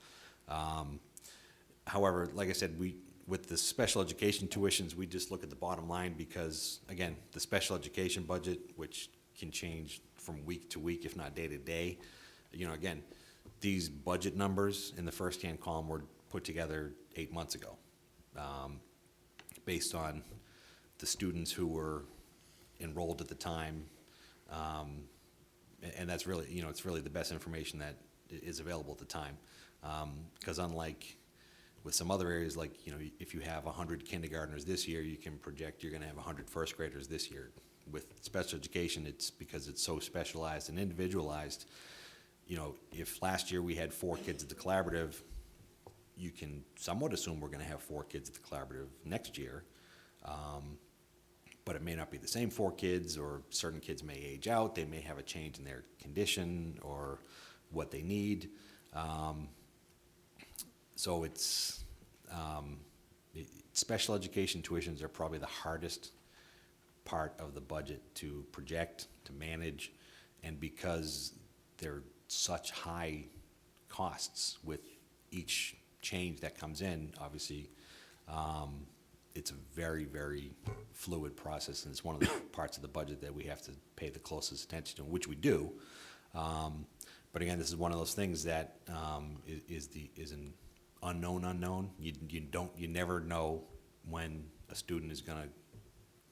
However, like I said, with the special education tuitions, we just look at the bottom line because, again, the special education budget, which can change from week to week, if not day to day, again, these budget numbers in the first-hand column were put together 8 months ago, based on the students who were enrolled at the time, and that's really, it's really the best information that is available at the time, because unlike with some other areas, like, if you have 100 kindergartners this year, you can project you're going to have 100 first graders this year. With special education, it's because it's so specialized and individualized. If last year we had 4 kids at the collaborative, you can somewhat assume we're going to have 4 kids at the collaborative next year. But it may not be the same 4 kids, or certain kids may age out. They may have a change in their condition or what they need. So special education tuitions are probably the hardest part of the budget to project, to manage, and because they're such high costs with each change that comes in, obviously, it's a very, very fluid process, and it's one of the parts of the budget that we have to pay the closest attention to, which we do. But again, this is one of those things that is an unknown. You never know when a student is going to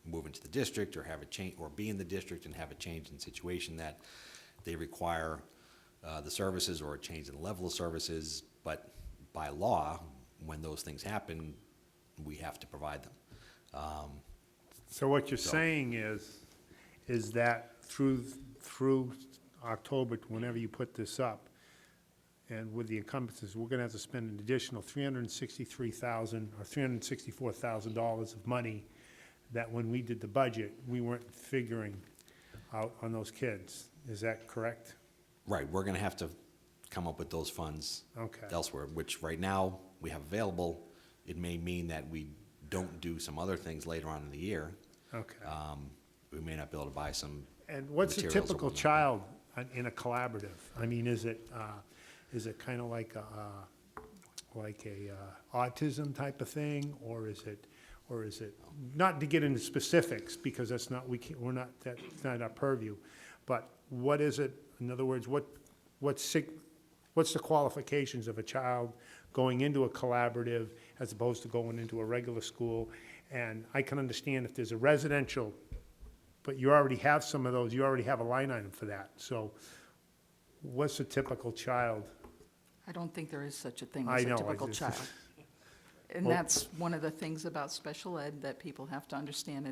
move into the district or have a change, or be in the district and have a change in situation that they require the services or a change in the level of services. But by law, when those things happen, we have to provide them. So what you're saying is that through October, whenever you put this up, and with the encumbrances, we're gonna have to spend an additional $363,000 or $364,000 of money that when we did the budget, we weren't figuring out on those kids. Is that correct? Right, we're gonna have to come up with those funds Okay. elsewhere, which right now we have available. It may mean that we don't do some other things later on in the year. Okay. We may not be able to buy some And what's a materials or typical whatnot. child in a collaborative? I mean, is it kind of like a autism type of thing, or is it, not to get into specifics, because that's not, that's not our purview, but what is it, in other words, what's the qualifications of a child going into a collaborative as opposed to going into a regular school? And I can understand if there's a residential, but you already have some of those, you already have a line item for that. So what's a typical child? I don't think there is such a thing I as a know, typical it's- child. And Well- that's one of the things about special ed that people have to understand.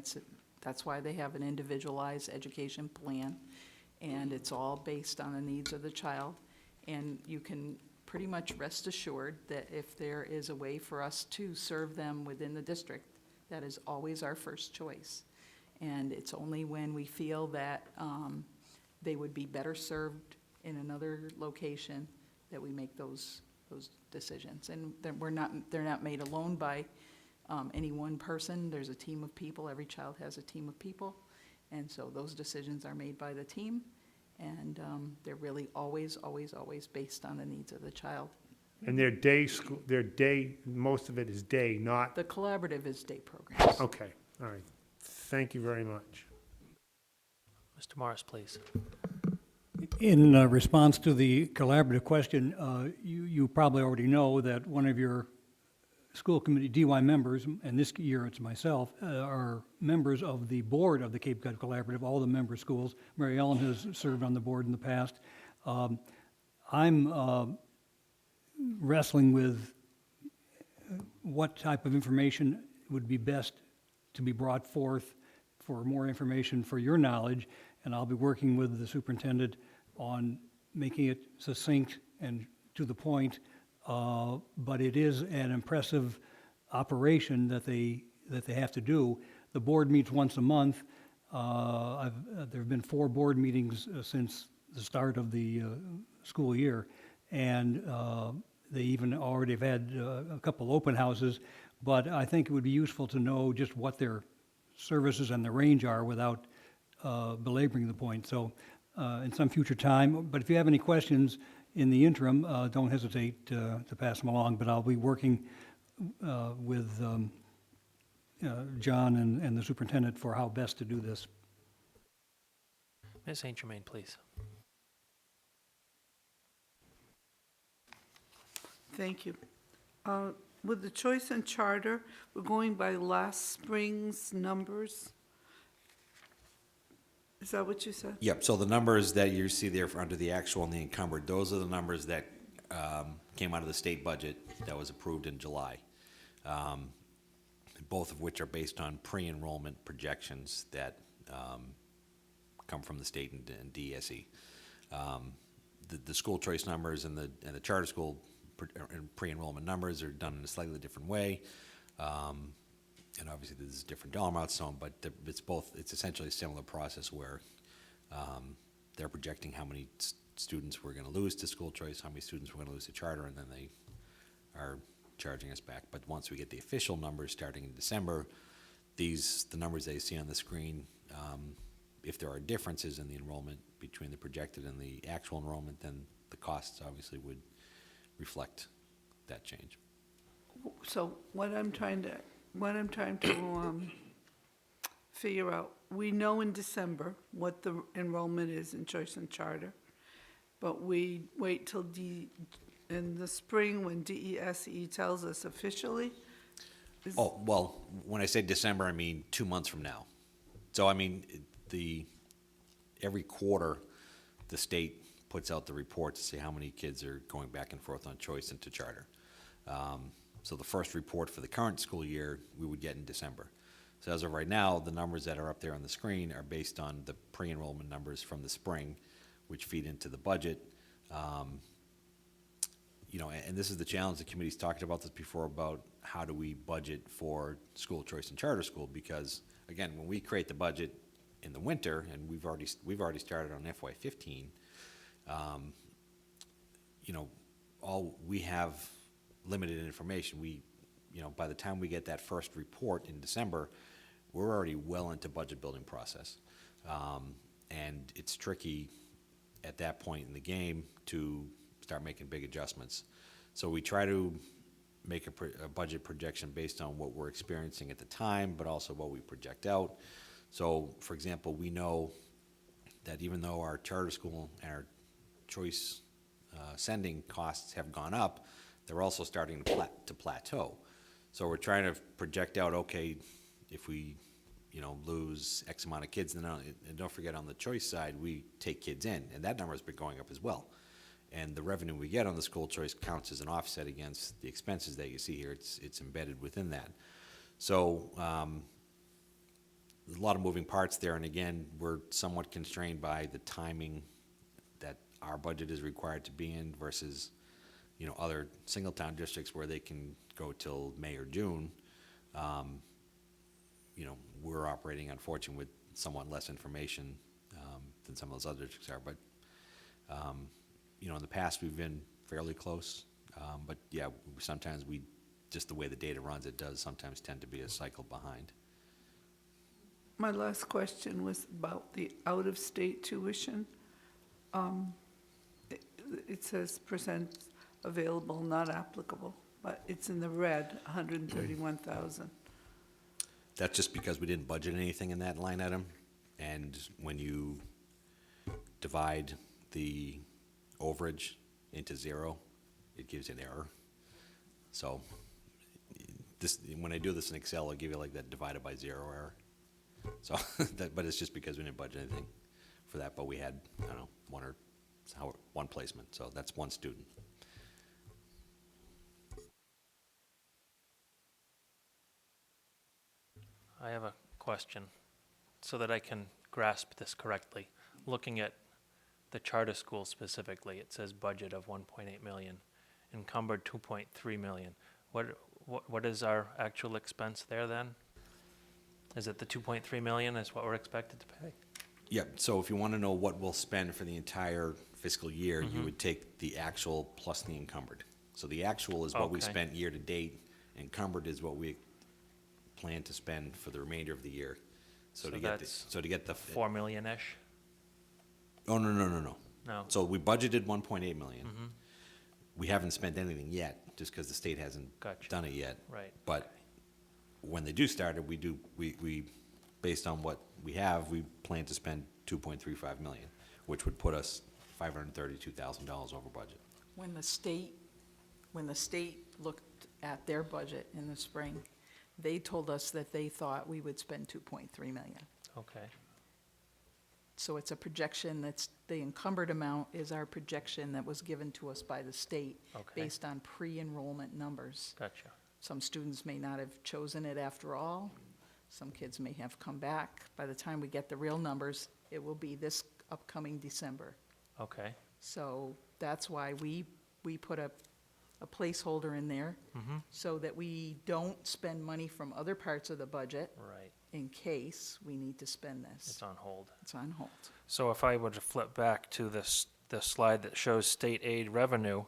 That's why they have an individualized education plan, and it's all based on the needs of the child. And you can pretty much rest assured that if there is a way for us to serve them within the district, that is always our first choice. And it's only when we feel that they would be better served in another location that we make those decisions. And they're not made alone by any one person. There's a team of people. Every child has a team of people. And so those decisions are made by the team. And they're really always, always, always based on the needs of the child. And most of it is day, not, The collaborative is day programs. okay, all right. Thank you very much. Mr. Morris, please. In response to the collaborative question, you probably already know that one of your school committee DY members, and this year it's myself, are members of the board of the Cape Cod Collaborative, all the member schools. Mary Ellen has served on the board in the past. I'm wrestling with what type of information would be best to be brought forth for more information for your knowledge, and I'll be working with the superintendent on making it succinct and to the point, but it is an impressive operation that they have to do. The board meets once a month. There have been 4 board meetings since the start of the school year, and they even already have had a couple open houses, but I think it would be useful to know just what their services and the range are without belaboring the point. So in some future time, but if you have any questions in the interim, don't hesitate to pass them along, but I'll be working with John and the superintendent for how best to do this. Ms. St. Germain, please. Thank you. With the choice and charter, we're going by last spring's numbers. Is that what you said? Yep, so the numbers that you see there for under the actual and the encumbered, those are the numbers that came out of the state budget that was approved in July. Both of which are based on pre-enrollment projections that come from the state and DSE. The school choice numbers and the charter school pre-enrollment numbers are done in a slightly different way. And obviously there's different dollar amounts, so on, but it's essentially a similar process where they're projecting how many students we're going to lose to school choice, how many students we're going to lose to charter, and then they are charging us back. But once we get the official numbers starting in December, the numbers that you see on the screen, if there are differences in the enrollment between the projected and the actual enrollment, then the costs obviously would reflect that change. So what I'm trying to figure out, we know in December what the enrollment is in choice and charter, but we wait till in the spring when DESE tells us officially? Oh, well, when I say December, I mean 2 months from now. So, I mean, every quarter, the state puts out the report to see how many kids are going back and forth on choice and to charter. So the first report for the current school year, we would get in December. So as of right now, the numbers that are up there on the screen are based on the pre-enrollment numbers from the spring, which feed into the budget. you know, and this is the challenge, the committee's talked about this before, about how do we budget for school choice and charter school, because, again, when we create the budget in the winter, and we've already started on FY15, you know, we have limited information. You know, by the time we get that first report in December, we're already well into budget building process. And it's tricky at that point in the game to start making big adjustments. So we try to make a budget projection based on what we're experiencing at the time, but also what we project out. So, for example, we know that even though our charter school and our choice sending costs have gone up, they're also starting to plateau. So we're trying to project out, okay, if we, you know, lose X amount of kids, and don't forget on the choice side, we take kids in, and that number has been going up as well. And the revenue we get on the school choice counts as an offset against the expenses that you see here. It's embedded within that. So there's a lot of moving parts there, and again, we're somewhat constrained by the timing that our budget is required to be in versus, you know, other single-town districts where they can go till May or June. You know, we're operating, unfortunately, with somewhat less information than some of those other districts are. But, you know, in the past, we've been fairly close. But, yeah, sometimes just the way the data runs, it does sometimes tend to be a cycle behind. My last question was about the out-of-state tuition. It says percent available, not applicable, but it's in the red, 131,000. That's just because we didn't budget anything in that line item, and when you divide the overage into zero, it gives you an error. So when I do this in Excel, I'll give you like that divided by zero error. So, but it's just because we didn't budget anything for that, but we had, I don't know, one placement, so that's one student. I have a question, so that I can grasp this correctly. Looking at the charter school specifically, it says budget of 1.8 million, encumbered 2.3 million. What is our actual expense there then? Is it the 2.3 million is what we're expected to pay? Yeah, so if you want to know what we'll spend for the entire fiscal year, you would take the actual plus the encumbered. So the actual is what we Okay. spent year to date, encumbered is what we plan to spend for the remainder of the year. So to that's get the 4 million-ish? Oh, no. No. So we budgeted 1.8 million. We haven't spent anything yet, just because the state hasn't Gotcha. done it yet. Right. But when they do start it, we based on what we have, we plan to spend 2.35 million, which would put us $532,000 over budget. When the state looked at their budget in the spring, they told us that they thought we would spend 2.3 million. Okay. So it's a projection the encumbered amount is our projection that was given to us by the state Okay. based on pre-enrollment numbers. Gotcha. Some students may not have chosen it after all. Some kids may have come back. By the time we get the real numbers, it will be this upcoming December. Okay. So that's why we put a placeholder in there so that we don't spend money from other parts of the budget Right. in case we need to spend this. It's on hold. It's on hold. So if I were to flip back to this slide that shows state aid revenue,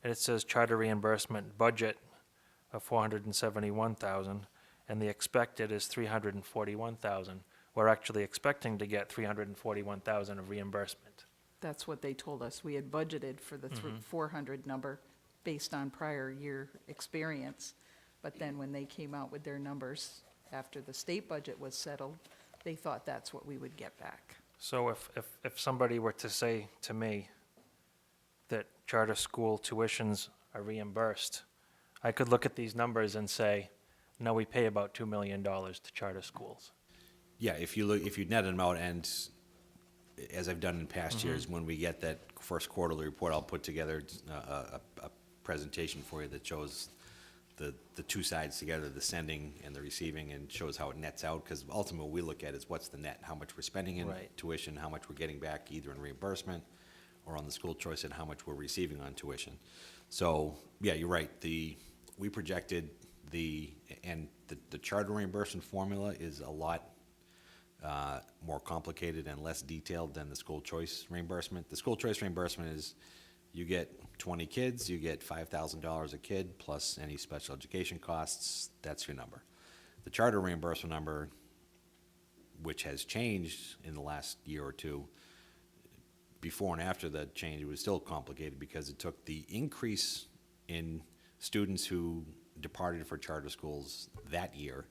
and it says charter reimbursement budget of 471,000, and the expected is 341,000. We're actually expecting to get 341,000 of reimbursement. That's what they told us. We had budgeted for the 400 number based on prior year experience. But then when they came out with their numbers after the state budget was settled, they thought that's what we would get back. So if somebody were to say to me that charter school tuitions are reimbursed, I could look at these numbers and say, no, we pay about $2 million to charter schools. Yeah, if you net them out, and as I've done in past years, when we get that first quarterly report, I'll put together a presentation for you that shows the two sides together, the sending and the receiving, and shows how it nets out, because ultimately what we look at is what's the net, how much we're spending in Right. tuition, how much we're getting back either in reimbursement or on the school choice, and how much we're receiving on tuition. So, yeah, you're right. We projected the charter reimbursement formula is a lot more complicated and less detailed than the school choice reimbursement. The school choice reimbursement is, you get 20 kids, you get $5,000 a kid, plus any special education costs, that's your number. The charter reimbursement number, which has changed in the last year or two, before and after the change, it was still complicated because it took the increase in students who departed for charter schools that year,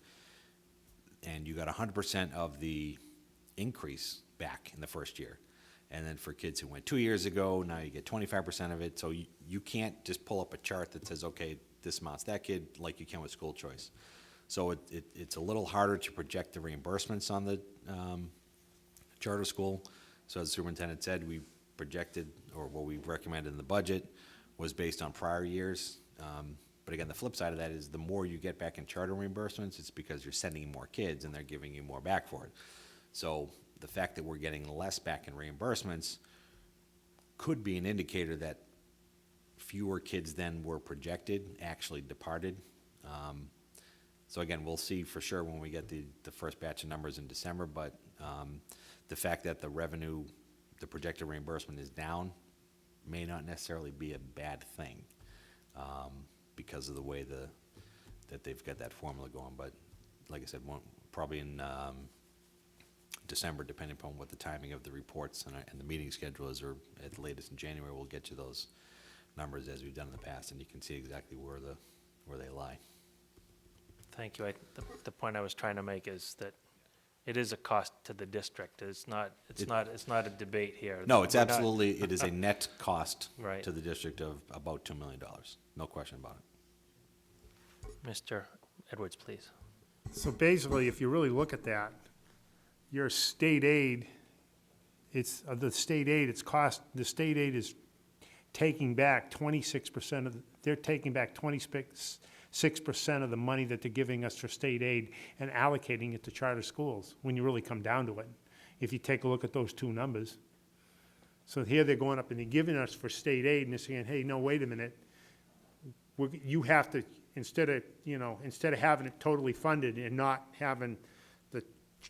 and you got 100% of the increase back in the first year. And then for kids who went 2 years ago, now you get 25% of it. So you can't just pull up a chart that says, okay, this amount's that kid, like you can with school choice. So it's a little harder to project the reimbursements on the charter school. So as the superintendent said, we projected, or what we recommended in the budget was based on prior years. But again, the flip side of that is the more you get back in charter reimbursements, it's because you're sending more kids and they're giving you more back for it. So the fact that we're getting less back in reimbursements could be an indicator that fewer kids than were projected actually departed. So again, we'll see for sure when we get the first batch of numbers in December, but the fact that the revenue, the projected reimbursement is down may not necessarily be a bad thing because of the way that they've got that formula going. But like I said, probably in December, depending upon what the timing of the reports and the meeting schedule is, or at the latest in January, we'll get you those numbers as we've done in the past, and you can see exactly where they lie. Thank you. The point I was trying to make is that it is a cost to the district. It's not a debate here. No, it's We're not- absolutely, it is a net cost Right. to the district of about $2 million. No question about it. Mr. Edwards, please. So basically, if you really look at that, your state aid, the state aid is taking back 26% they're taking back 26% of the money that they're giving us for state aid and allocating it to charter schools, when you really come down to it, if you take a look at those two numbers. So here they're going up and they're giving us for state aid, and they're saying, hey, no, wait a minute. You have to, instead of having it totally funded and not having the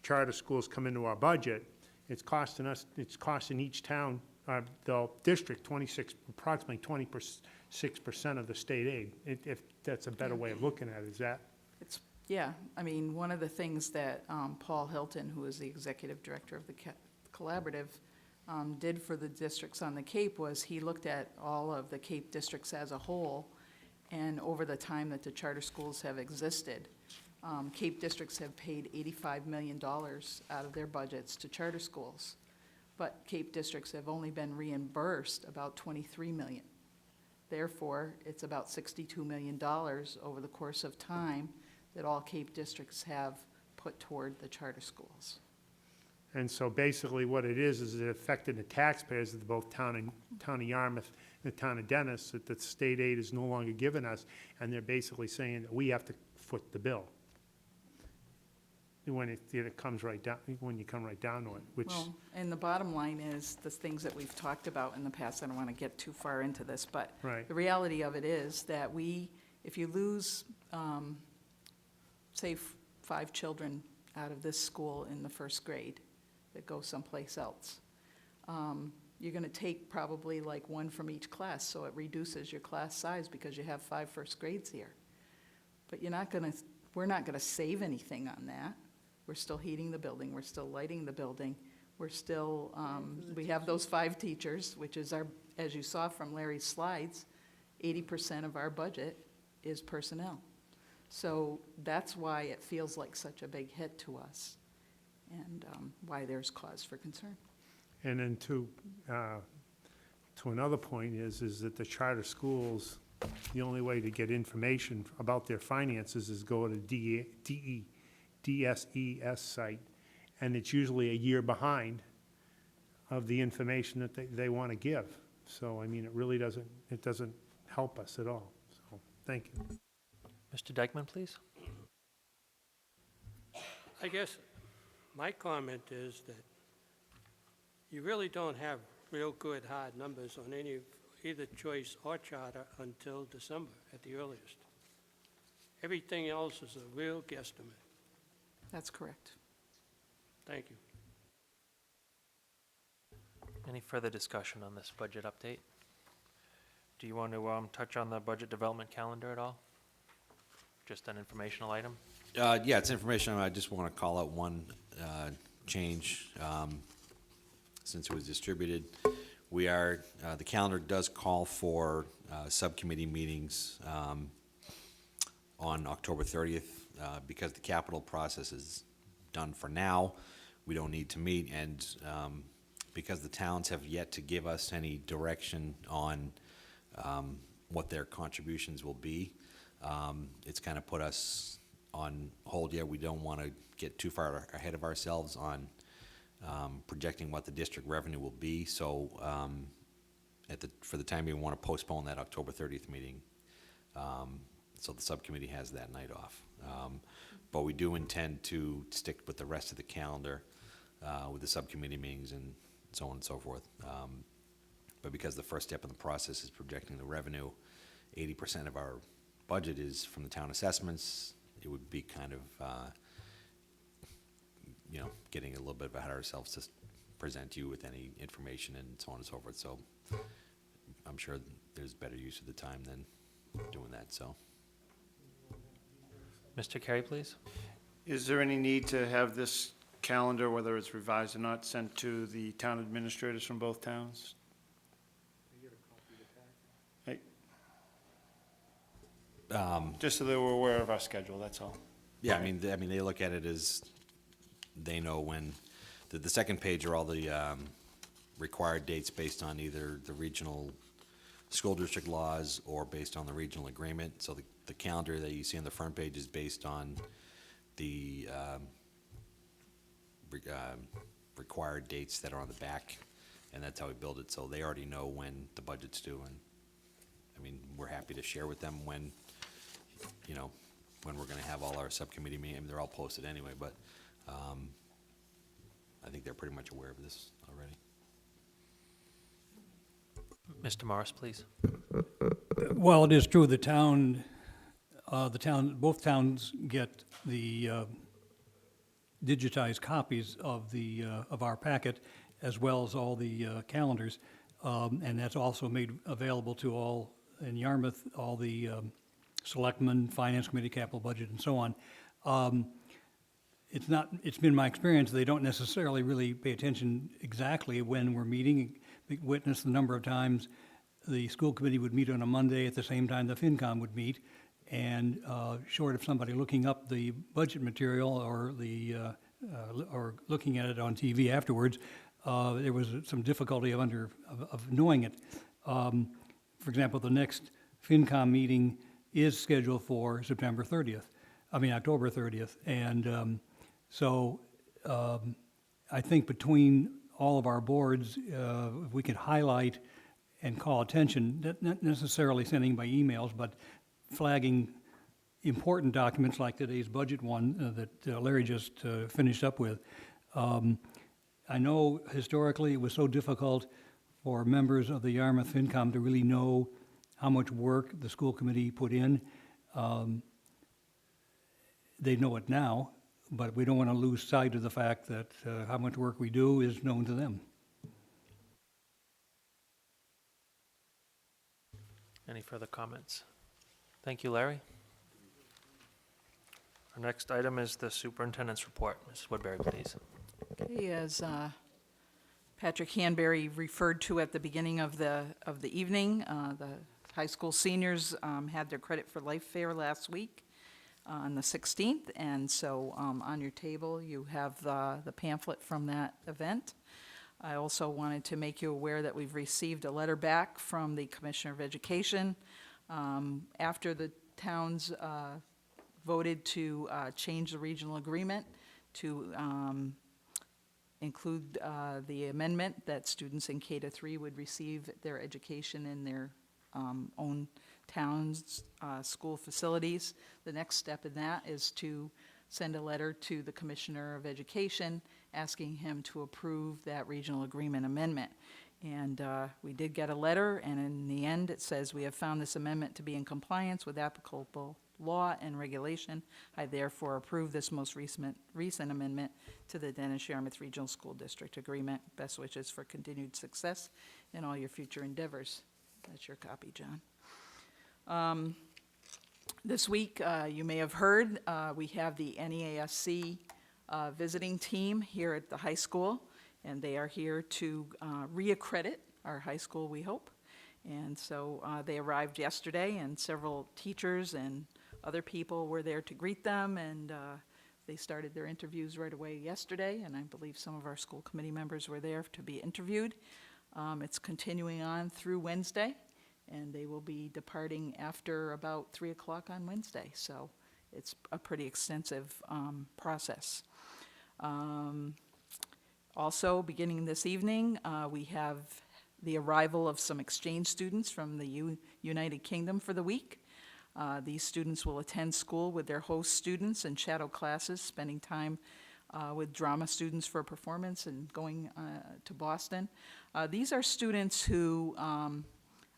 charter schools come into our budget, it's costing each town, the district, approximately 26% of the state aid, if that's a better way of looking at it, is that? Yeah, I mean, one of the things that Paul Hilton, who is the executive director of the collaborative, did for the districts on the Cape was he looked at all of the Cape districts as a whole, and over the time that the charter schools have existed, Cape districts have paid $85 million out of their budgets to charter schools, but Cape districts have only been reimbursed about $23 million. Therefore, it's about $62 million over the course of time that all Cape districts have put toward the charter schools. And so basically what it is it affected the taxpayers of both town of Yarmouth and the town of Dennis, that the state aid is no longer given us, and they're basically saying that we have to foot the bill. When it comes right down, when you come right down to it, which. Well, and the bottom line is the things that we've talked about in the past. I don't want to get too far into this, but Right. the reality of it is that if you lose, say, 5 children out of this school in the first grade that go someplace else, you're going to take probably like 1 from each class, so it reduces your class size because you have 5 first grades here. But we're not going to save anything on that. We're still heating the building, we're still lighting the building, we're still, we have those 5 teachers, which is as you saw from Larry's slides, 80% of our budget is personnel. So that's why it feels like such a big hit to us, and why there's cause for concern. And then to another point is that the charter schools, the only way to get information about their finances is go to DSES site, and it's usually a year behind of the information that they want to give. So, I mean, it doesn't help us at all. So, thank you. Mr. Dykeman, please. I guess my comment is that you really don't have real good hard numbers on any of either choice or charter until December at the earliest. Everything else is a real guesstimate. That's correct. Thank you. Any further discussion on this budget update? Do you want to touch on the budget development calendar at all? Just an informational item? Yeah, it's information. I just want to call out one change since it was distributed. The calendar does call for subcommittee meetings on October 30th. Because the capital process is done for now, we don't need to meet, and because the towns have yet to give us any direction on what their contributions will be, it's kind of put us on hold. Yeah, we don't want to get too far ahead of ourselves on projecting what the district revenue will be. So for the time being, we want to postpone that October 30th meeting. So the subcommittee has that night off. But we do intend to stick with the rest of the calendar with the subcommittee meetings and so on and so forth. But because the first step in the process is projecting the revenue, 80% of our budget is from the town assessments. It would be kind of, getting a little bit ahead of ourselves to present you with any information and so on and so forth. So I'm sure there's better use of the time than doing that, so. Mr. Carey, please. Is there any need to have this calendar, whether it's revised or not, sent to the town administrators from both towns? Hey. Just so they were aware of our schedule, that's all. Yeah, I mean, they look at it as, they know when, the second page are all the required dates based on either the regional school district laws or based on the regional agreement. So the calendar that you see on the front page is based on the required dates that are on the back, and that's how we build it. So they already know when the budget's due, and I mean, we're happy to share with them when we're going to have all our subcommittee meetings. They're all posted anyway, but I think they're pretty much aware of this already. Mr. Morris, please. Well, it is true, both towns get the digitized copies of our packet, as well as all the calendars, and that's also made available to all in Yarmouth, all the selectmen, finance committee, capital budget, and so on. It's been my experience, they don't necessarily really pay attention exactly when we're meeting. Witness the number of times the school committee would meet on a Monday at the same time the FinCom would meet, and short of somebody looking up the budget material or or looking at it on TV afterwards, there was some difficulty of knowing it. For example, the next FinCom meeting is scheduled for October 30th, and so I think between all of our boards, if we could highlight and call attention, not necessarily sending by emails, but flagging important documents like today's budget one that Larry just finished up with. I know historically it was so difficult for members of the Yarmouth FinCom to really know how much work the school committee put in. They know it now, but we don't want to lose sight of the fact that how much work we do is known to them. Any further comments? Thank you, Larry. Our next item is the superintendent's report. Mrs. Woodbury, please. Okay, as Patrick Hanberry referred to at the beginning of the evening, the high school seniors had their Credit for Life Fair last week on the 16th, and so on your table you have the pamphlet from that event. I also wanted to make you aware that we've received a letter back from the Commissioner of Education after the towns voted to change the regional agreement to include the amendment that students in K-3 would receive their education in their own towns' school facilities. The next step in that is to send a letter to the Commissioner of Education asking him to approve that regional agreement amendment. And we did get a letter, and in the end, it says, "We have found this amendment to be in compliance with applicable law and regulation. I therefore approve this most recent amendment to the Dennis-Yarmouth Regional School District Agreement. Best wishes for continued success in all your future endeavors." That's your copy, John. This week, you may have heard, we have the NEASC visiting team here at the high school, and they are here to reaccredit our high school, we hope. And so they arrived yesterday, and several teachers and other people were there to greet them, and they started their interviews right away yesterday, and I believe some of our school committee members were there to be interviewed. It's continuing on through Wednesday, and they will be departing after about 3 o'clock on Wednesday, so it's a pretty extensive process. Also, beginning this evening, we have the arrival of some exchange students from the United Kingdom for the week. These students will attend school with their host students and shadow classes, spending time with drama students for a performance and going to Boston. These are students who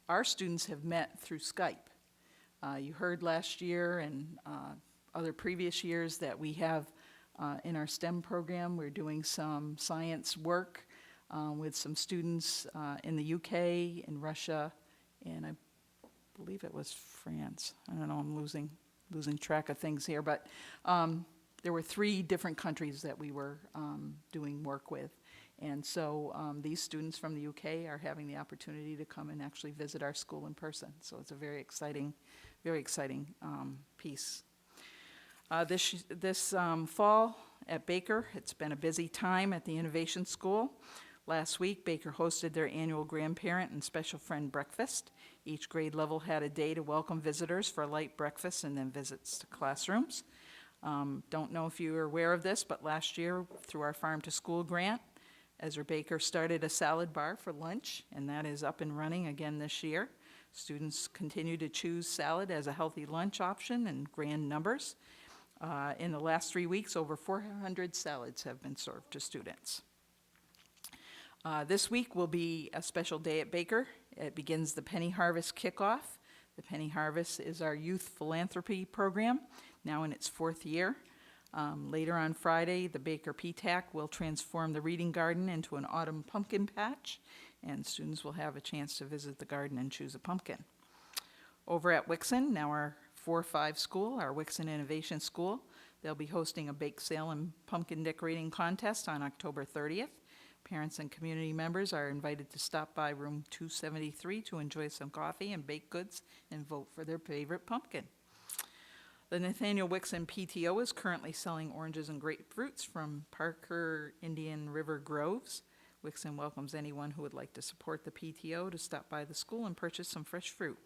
our students have met through Skype. You heard last year and other previous years that we have in our STEM program, we're doing some science work with some students in the UK, in Russia, and I believe it was France. I don't know, I'm losing track of things here, but there were 3 different countries that we were doing work with. And so these students from the UK are having the opportunity to come and actually visit our school in person. So it's a very exciting piece. This fall at Baker, it's been a busy time at the Innovation School. Last week, Baker hosted their annual grandparent and special friend breakfast. Each grade level had a day to welcome visitors for a light breakfast and then visits to classrooms. Don't know if you are aware of this, but last year, through our Farm to School grant, Ezra Baker started a salad bar for lunch, and that is up and running again this year. Students continue to choose salad as a healthy lunch option in grand numbers. In the last 3 weeks, over 400 salads have been served to students. This week will be a special day at Baker. It begins the Penny Harvest kickoff. The Penny Harvest is our youth philanthropy program, now in its 4th year. Later on Friday, the Baker PTAC will transform the reading garden into an autumn pumpkin patch, and students will have a chance to visit the garden and choose a pumpkin. Over at Wixon, now our 4-5 school, our Wixon Innovation School, they'll be hosting a bake sale and pumpkin decorating contest on October 30th. Parents and community members are invited to stop by room 273 to enjoy some coffee and baked goods and vote for their favorite pumpkin. The Nathaniel Wixon PTO is currently selling oranges and grapefruits from Parker Indian River Groves. Wixon welcomes anyone who would like to support the PTO to stop by the school and purchase some fresh fruit.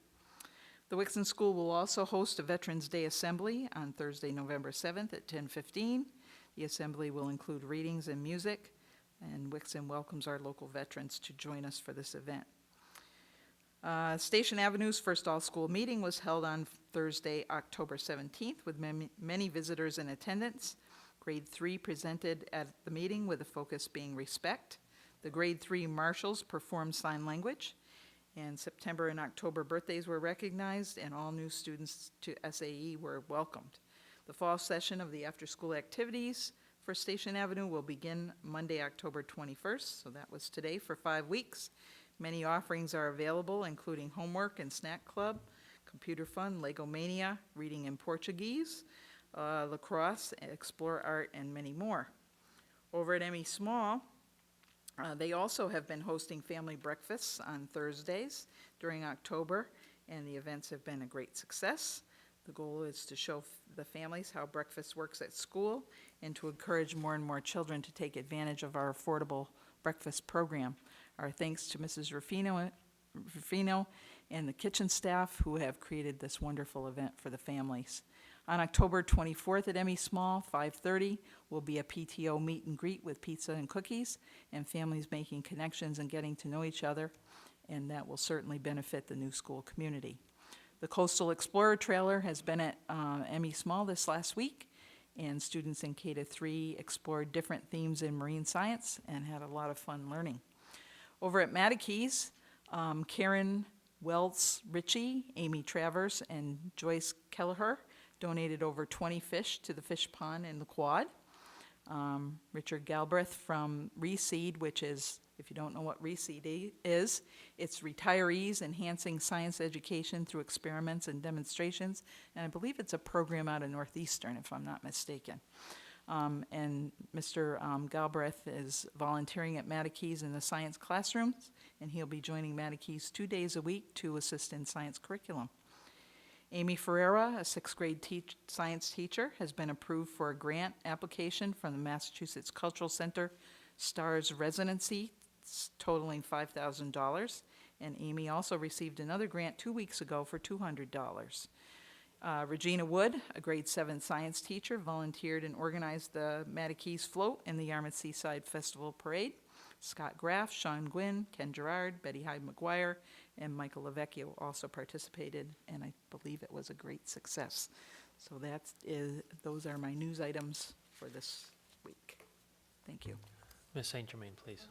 The Wixon School will also host a Veterans Day Assembly on Thursday, November 7th at 10:15. The assembly will include readings and music, and Wixon welcomes our local veterans to join us for this event. Station Avenue's first all-school meeting was held on Thursday, October 17th, with many visitors in attendance. Grade 3 presented at the meeting with the focus being respect. The grade 3 marshals performed sign language, and September and October birthdays were recognized, and all new students to SAE were welcomed. The fall session of the after-school activities for Station Avenue will begin Monday, October 21st, so that was today, for 5 weeks. Many offerings are available, including homework and snack club, computer fun, Lego Mania, reading in Portuguese, lacrosse, explore art, and many more. Over at Emmy Small, they also have been hosting family breakfasts on Thursdays during October, and the events have been a great success. The goal is to show the families how breakfast works at school and to encourage more and more children to take advantage of our affordable breakfast program. Our thanks to Mrs. Ruffino and the kitchen staff who have created this wonderful event for the families. On October 24th at Emmy Small, 5:30, will be a PTO meet and greet with pizza and cookies, and families making connections and getting to know each other, and that will certainly benefit the new school community. The Coastal Explorer trailer has been at Emmy Small this last week, and students in K-3 explored different themes in marine science and had a lot of fun learning. Over at Mattakees, Karen Wells Ritchie, Amy Travers, and Joyce Kelleher donated over 20 fish to the fish pond in the quad. Richard Galbraith from Reseed, which is, if you don't know what Reseed is, it's Retirees Enhancing Science Education Through Experiments and Demonstrations, and I believe it's a program out of Northeastern, if I'm not mistaken. And Mr. Galbraith is volunteering at Mattakees in the science classrooms, and he'll be joining Mattakees 2 days a week to assist in science curriculum. Amy Ferreira, a sixth grade science teacher, has been approved for a grant application from the Massachusetts Cultural Center STARS residency, totaling $5,000. And Amy also received another grant 2 weeks ago for $200. Regina Wood, a grade 7 science teacher, volunteered and organized the Mattakees float in the Yarmouth Seaside Festival Parade. Scott Graff, Sean Gwynn, Ken Gerard, Betty Hyde McGuire, and Michael Lavecchio also participated, and I believe it was a great success. So those are my news items for this week. Thank you. Ms. St. Germain, please.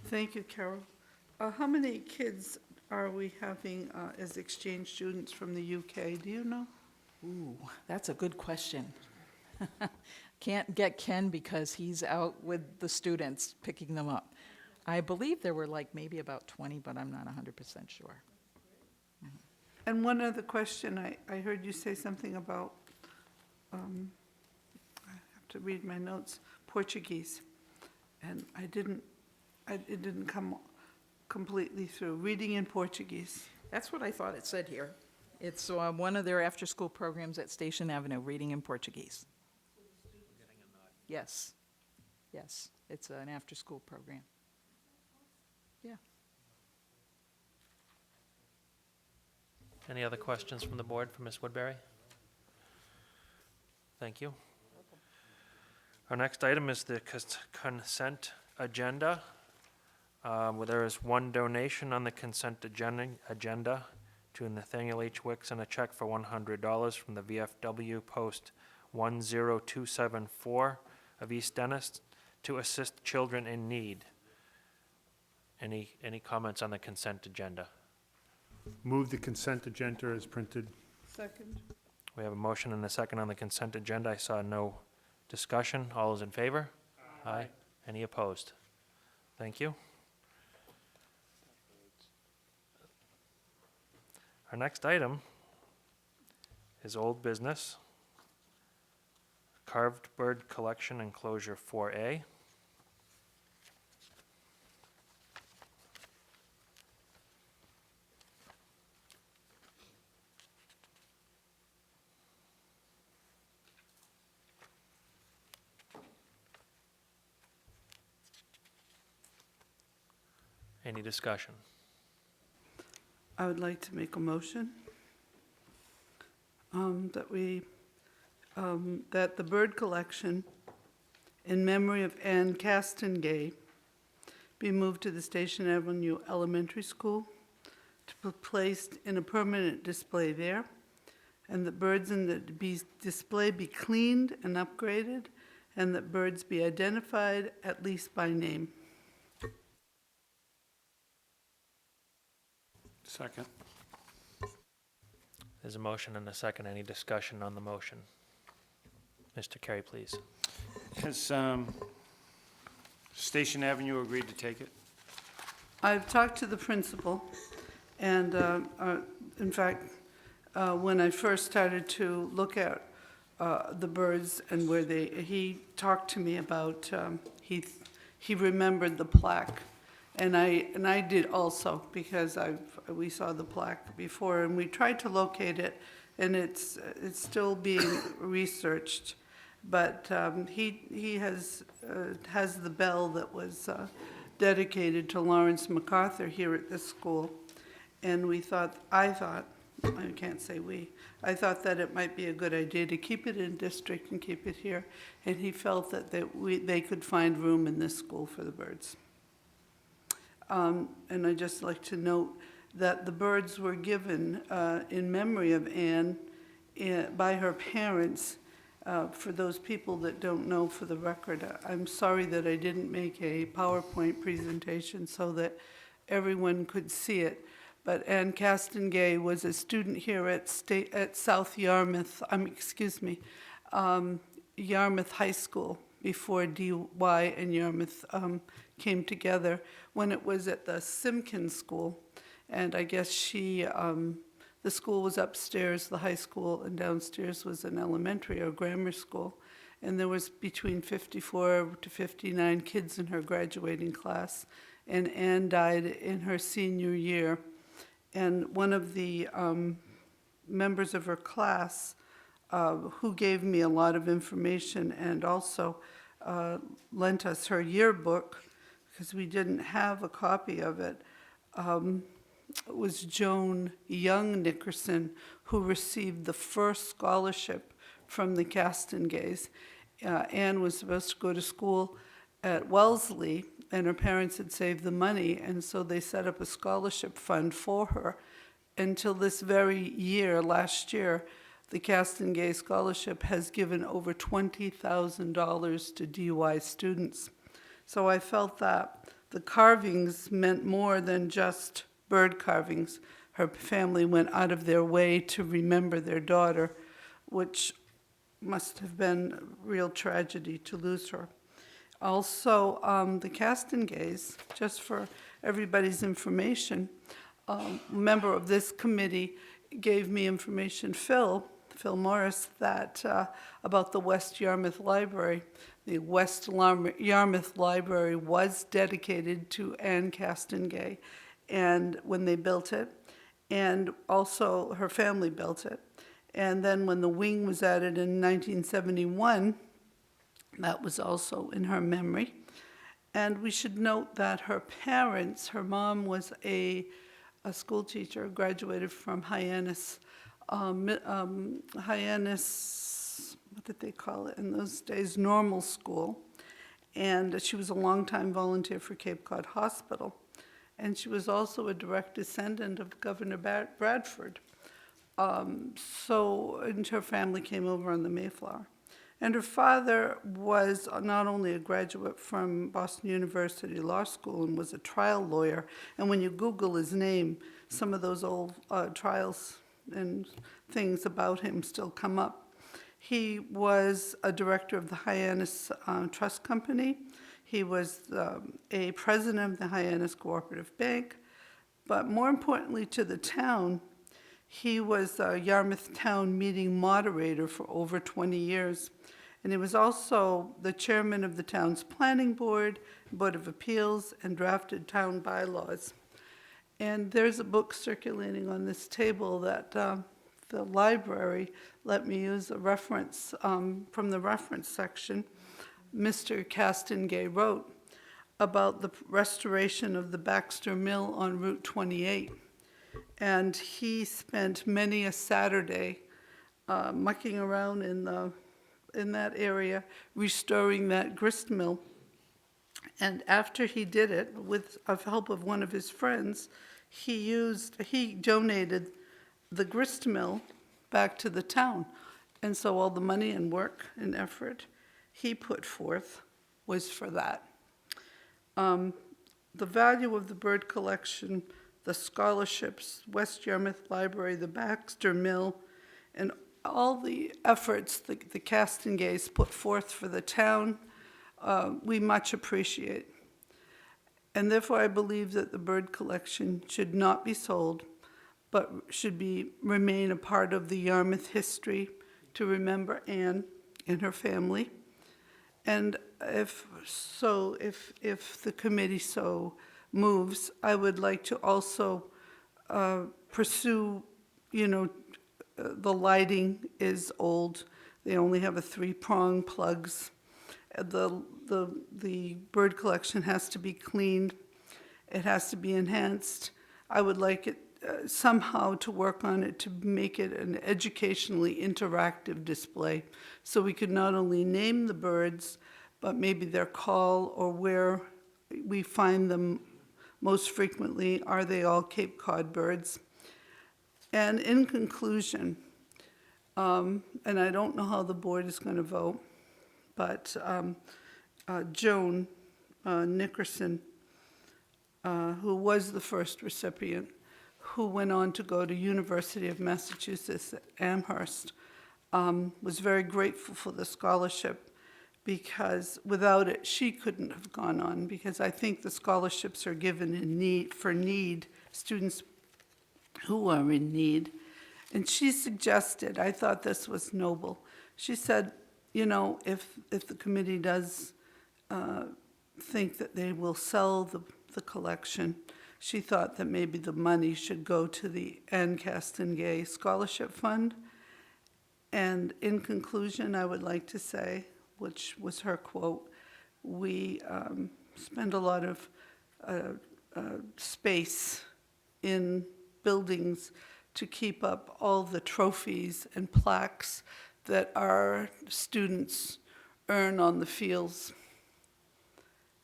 Thank you, Carol. How many kids are we having as exchange students from the UK? Do you know? Ooh, that's a good question. Can't get Ken because he's out with the students picking them up. I believe there were like maybe about 20, but I'm not 100% sure. And one other question, I heard you say something about, I have to read my notes, Portuguese. And it didn't come completely through, reading in Portuguese. That's what I thought it said here. It's one of their after-school programs at Station Avenue, reading in Portuguese. Yes, yes, it's an after-school program. Yeah. Any other questions from the board for Ms. Woodbury? Thank you. Our next item is the consent agenda. Where there is one donation on the consent agenda to Nathaniel H. Wicks and a check for $100 from the VFW Post 10274 of East Dennis to assist children in need. Any comments on the consent agenda? Move the consent agenda as printed. Second. We have a motion and a second on the consent agenda. I saw no discussion. All those in favor? Aye. Any opposed? Thank you. Our next item is old business. Carved bird collection enclosure 4A. Any discussion? I would like to make a motion that the bird collection in memory of Anne Castengay be moved to the Station Avenue Elementary School to be placed in a permanent display there, and that birds in the display be cleaned and upgraded, and that birds be identified at least by name. Second. There's a motion and a second. Any discussion on the motion? Mr. Carey, please. Has Station Avenue agreed to take it? I've talked to the principal, and in fact, when I first started to look at the birds and where he talked to me about, he remembered the plaque, and I did also, because we saw the plaque before, and we tried to locate it, and it's still being researched. But he has the bell that was dedicated to Lawrence MacArthur here at this school, and I can't say we, I thought that it might be a good idea to keep it in district and keep it here, and he felt that they could find room in this school for the birds. And I'd just like to note that the birds were given in memory of Anne by her parents, For those people that don't know, for the record, I'm sorry that I didn't make a PowerPoint presentation so that everyone could see it. But Ann Castengay was a student here at South Yarmouth, Yarmouth High School before DY and Yarmouth came together, when it was at the Simpkins School. And I guess the school was upstairs, the high school, and downstairs was an elementary or grammar school. And there was between 54 to 59 kids in her graduating class. And Ann died in her senior year. And one of the members of her class, who gave me a lot of information and also lent us her yearbook, because we didn't have a copy of it, was Joan Young Nickerson, who received the first scholarship from the Castengays. Anne was supposed to go to school at Wellesley, and her parents had saved the money, and so they set up a scholarship fund for her. Until this very year, last year, the Castengay Scholarship has given over $20,000 to DY students. So I felt that the carvings meant more than just bird carvings. Her family went out of their way to remember their daughter, which must have been a real tragedy to lose her. Also, the Castengays, just for everybody's information, a member of this committee gave me information, Phil Morris, that about the West Yarmouth Library. The West Yarmouth Library was dedicated to Anne Castengay, and when they built it, and also her family built it. And then when the wing was added in 1971, that was also in her memory. And we should note that her parents, her mom was a school teacher, graduated from Hyannis, what did they call it in those days? Normal school. And she was a longtime volunteer for Cape Cod Hospital. And she was also a direct descendant of Governor Bradford. And her family came over on the Mayflower. And her father was not only a graduate from Boston University Law School and was a trial lawyer, and when you Google his name, some of those old trials and things about him still come up. He was a director of the Hyannis Trust Company. He was a president of the Hyannis Cooperative Bank. But more importantly to the town, he was a Yarmouth Town meeting moderator for over 20 years. And he was also the chairman of the town's planning board, Board of Appeals, and drafted town bylaws. And there's a book circulating on this table that the library let me use a reference from the reference section. Mr. Castengay wrote about the restoration of the Baxter Mill on Route 28. And he spent many a Saturday mucking around in that area, restoring that grist mill. And after he did it, with the help of one of his friends, he donated the grist mill back to the town. And so all the money and work and effort he put forth was for that. The value of the bird collection, the scholarships, West Yarmouth Library, the Baxter Mill, and all the efforts the Castengays put forth for the town, we much appreciate. And therefore I believe that the bird collection should not be sold, but should remain a part of the Yarmouth history to remember Anne and her family. And if the committee so moves, I would like to also pursue, the lighting is old. They only have a 3-prong plugs. The bird collection has to be cleaned. It has to be enhanced. I would like it somehow to work on it to make it an educationally interactive display, so we could not only name the birds, but maybe their call or where we find them most frequently. Are they all Cape Cod birds? And in conclusion, And I don't know how the board is going to vote, but Joan Nickerson, who was the first recipient, who went on to go to University of Massachusetts at Amherst, was very grateful for the scholarship, because without it, she couldn't have gone on, because I think the scholarships are given in need, for need, students who are in need. And she suggested, I thought this was noble, she said, you know, if the committee does think that they will sell the collection, she thought that maybe the money should go to the Ann Gay Scholarship Fund. And in conclusion, I would like to say, which was her quote, we spend a lot of space in buildings to keep up all the trophies and plaques that our students earn on the fields.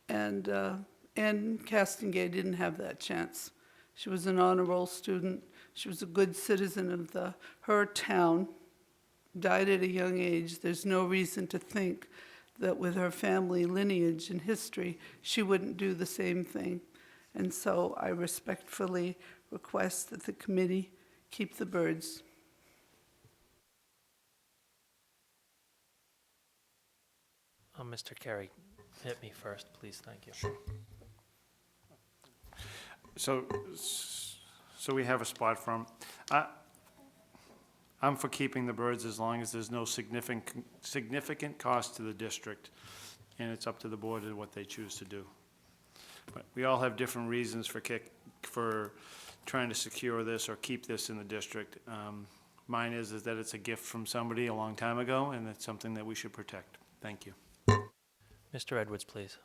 And Ann Castengay didn't have that chance. She was an honor roll student. She was a good citizen of her town, died at a young age. There's no reason to think that with her family lineage and history, she wouldn't do the same thing. And so I respectfully request that the committee keep the birds. Mr. Carey, hit me first, please, thank you. So we have a spot for 'em. I'm for keeping the birds as long as there's no significant cost to the district, and it's up to the board and what they choose to do. But we all have different reasons for trying to secure this or keep this in the district. Mine is that it's a gift from somebody a long time ago, and it's something that we should protect. Thank you. Mr. Edwards, please.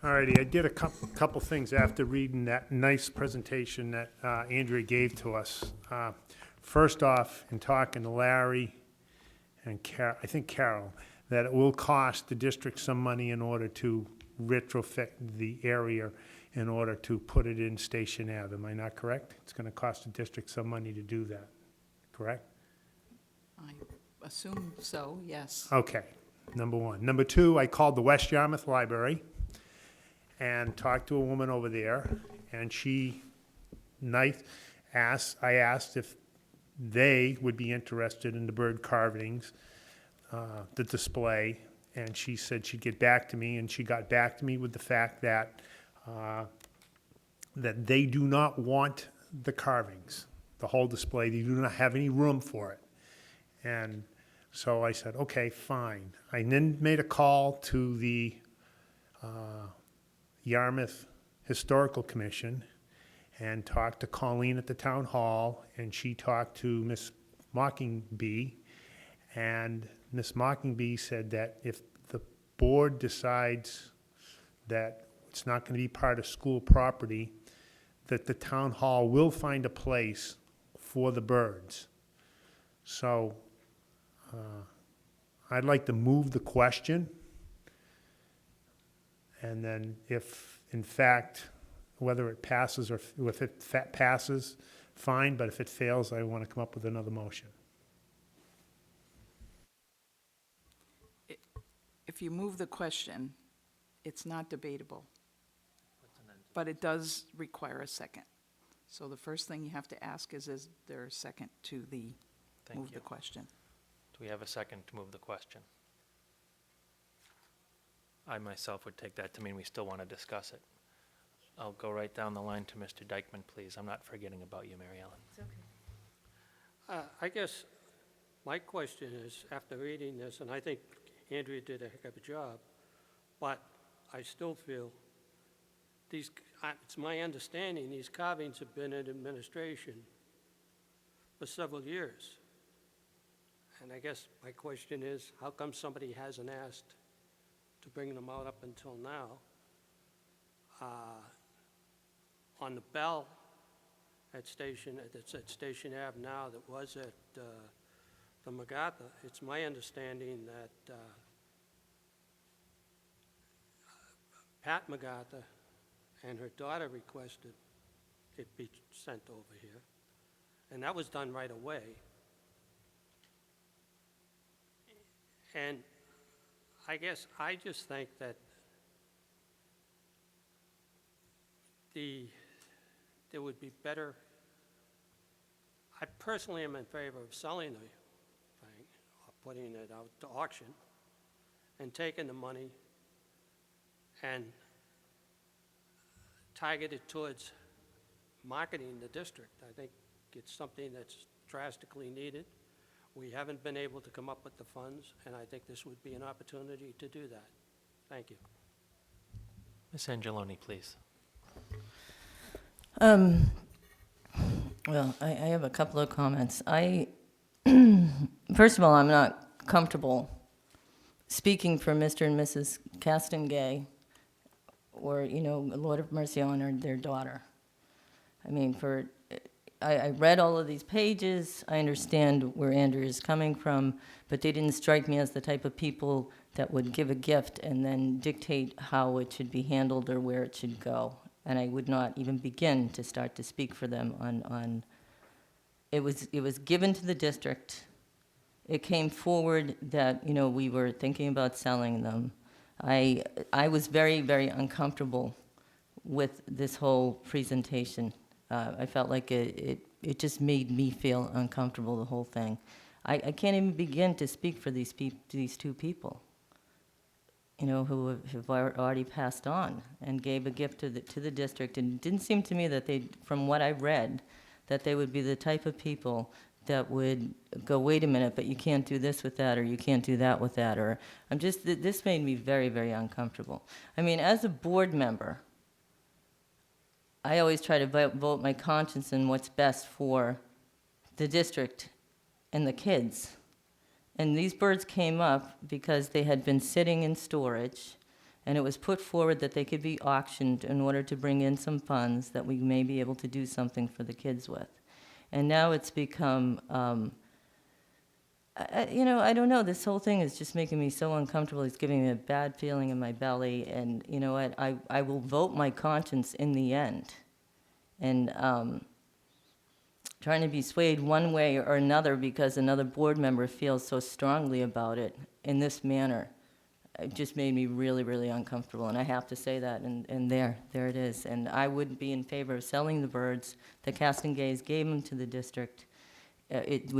All righty, I did a couple things after reading that nice presentation that Andrea gave to us. First off, in talking to Larry and I think Carol, that it will cost the district some money in order to retrofit the area in order to put it in Station Ave. Am I not correct? It's going to cost the district some money to do that, correct? I assume so, yes. Okay, number one. Number two, I called the Dennis-Yarmouth Library and talked to a woman over there, and I asked if they would be interested in the bird carvings, the display, and she said she'd get back to me, and she got back to me with the fact that that they do not want the carvings, the whole display. They do not have any room for it. And so I said, okay, fine. I then made a call to the Yarmouth Historical Commission and talked to Colleen at the town hall, and she talked to Miss Mockingbee, and Miss Mockingbee said that if the board decides that it's not going to be part of school property, that the town hall will find a place for the birds. So I'd like to move the question, and then if, in fact, whether it passes or if it passes, fine, but if it fails, I want to come up with another motion. If you move the question, it's not debatable, but it does require a second. So the first thing you have to ask is there a second to the Thank move you. the question? Do we have a second to move the question? I myself would take that to mean we still want to discuss it. I'll go right down the line to Mr. Dykeman, please. I'm not forgetting about you, Mary Ellen. It's okay. I guess my question is, after reading this, and I think Andrea did a heck of a job, but I still feel it's my understanding these carvings have been in administration for several years. And I guess my question is, how come somebody hasn't asked to bring them out up until now? On the bell that's at Station Ave now that was at the MacArthur, it's my understanding that Pat MacArthur and her daughter requested it be sent over here, and that was done right away. And I guess I just think that there would be better, I personally am in favor of selling the thing, or putting it out to auction, and taking the money and target it towards marketing the district. I think it's something that's drastically needed. We haven't been able to come up with the funds, and I think this would be an opportunity to do that. Thank you. Ms. Angeloni, please. Well, I have a couple of comments. First of all, I'm not comfortable speaking for Mr. and Mrs. Castengay or, Lord of Mercy on their daughter. I mean, I read all of these pages. I understand where Andrew is coming from, but they didn't strike me as the type of people that would give a gift and then dictate how it should be handled or where it should go. And I would not even begin to start to speak for them on it was given to the district. It came forward that, we were thinking about selling them. I was very, very uncomfortable with this whole presentation. I felt like it just made me feel uncomfortable, the whole thing. I can't even begin to speak for these two people, who have already passed on and gave a gift to the district. And it didn't seem to me that from what I read, that they would be the type of people that would go, wait a minute, but you can't do this with that, or you can't do that with that, or this made me very, very uncomfortable. I mean, as a board member, I always try to vote my conscience in what's best for the district and the kids. And these birds came up because they had been sitting in storage, and it was put forward that they could be auctioned in order to bring in some funds that we may be able to do something for the kids with. And now it's become, I don't know, this whole thing is just making me so uncomfortable. It's giving me a bad feeling in my belly, and you know what, I will vote my conscience in the end. And trying to be swayed one way or another because another board member feels so strongly about it in this manner, it just made me really, really uncomfortable. And I have to say that, and there it is. And I wouldn't be in favor of selling the birds. The Castengays gave them to the district.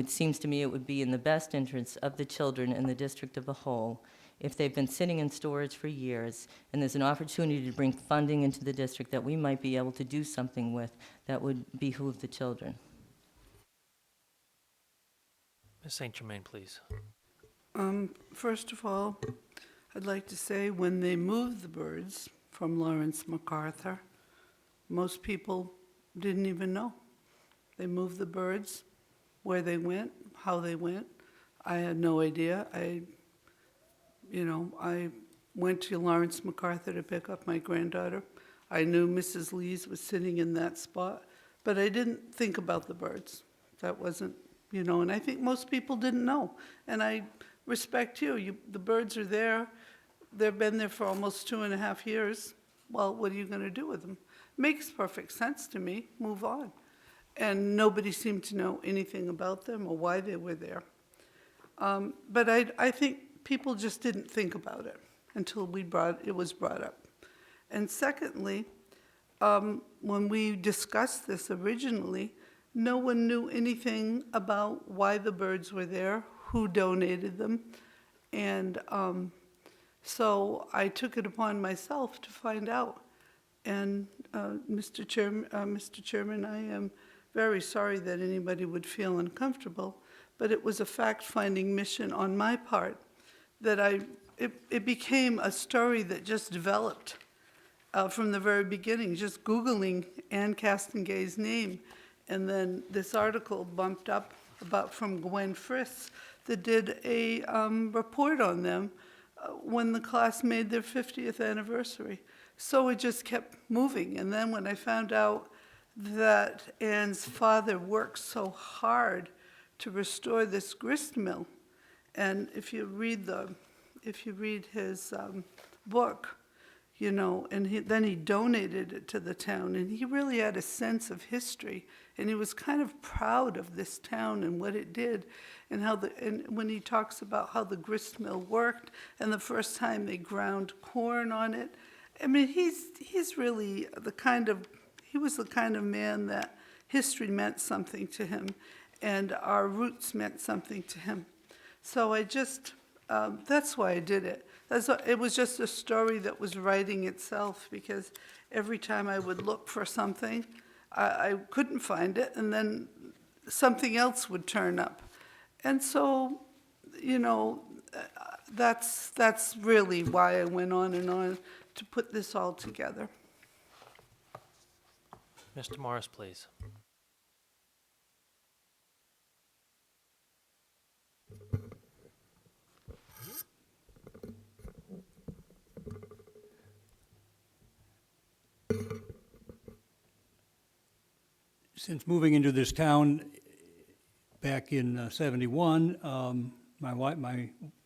Seems to me it would be in the best interest of the children and the district of a whole if they've been sitting in storage for years and there's an opportunity to bring funding into the district that we might be able to do something with that would behoove the children. Ms. St. Germain, please. First of all, I'd like to say when they moved the birds from Lawrence MacArthur, most people didn't even know. They moved the birds, where they went, how they went. I had no idea. I went to Lawrence MacArthur to pick up my granddaughter. I knew Mrs. Lees was sitting in that spot, but I didn't think about the birds. That wasn't, and I think most people didn't know. And I respect you. The birds are there. They've been there for almost 2.5 years. Well, what are you going to do with them? Makes perfect sense to me. Move on. And nobody seemed to know anything about them or why they were there. But I think people just didn't think about it until it was brought up. And secondly, when we discussed this originally, no one knew anything about why the birds were there, who donated them. And so I took it upon myself to find out. And Mr. Chairman, I am very sorry that anybody would feel uncomfortable, but it was a fact-finding mission on my part that it became a story that just developed from the very beginning, just Googling Ann Castengay's name. And then this article bumped up from Gwen Friss that did a report on them when the class made their 50th anniversary. So it just kept moving. And then when I found out that Ann's father worked so hard to restore this grist mill, and if you read his book, you know, and then he donated it to the town, and he really had a sense of history, and he was kind of proud of this town and what it did, and and when he talks about how the grist mill worked, and the first time they ground corn on it, I mean, he's really he was the kind of man that history meant something to him, and our roots meant something to him. So that's why I did it. It was just a story that was writing itself, because every time I would look for something, I couldn't find it, and then something else would turn up. And so, you know, that's really why I went on and on to put this all together. Mr. Morris, please. Since moving into this town back in '71, my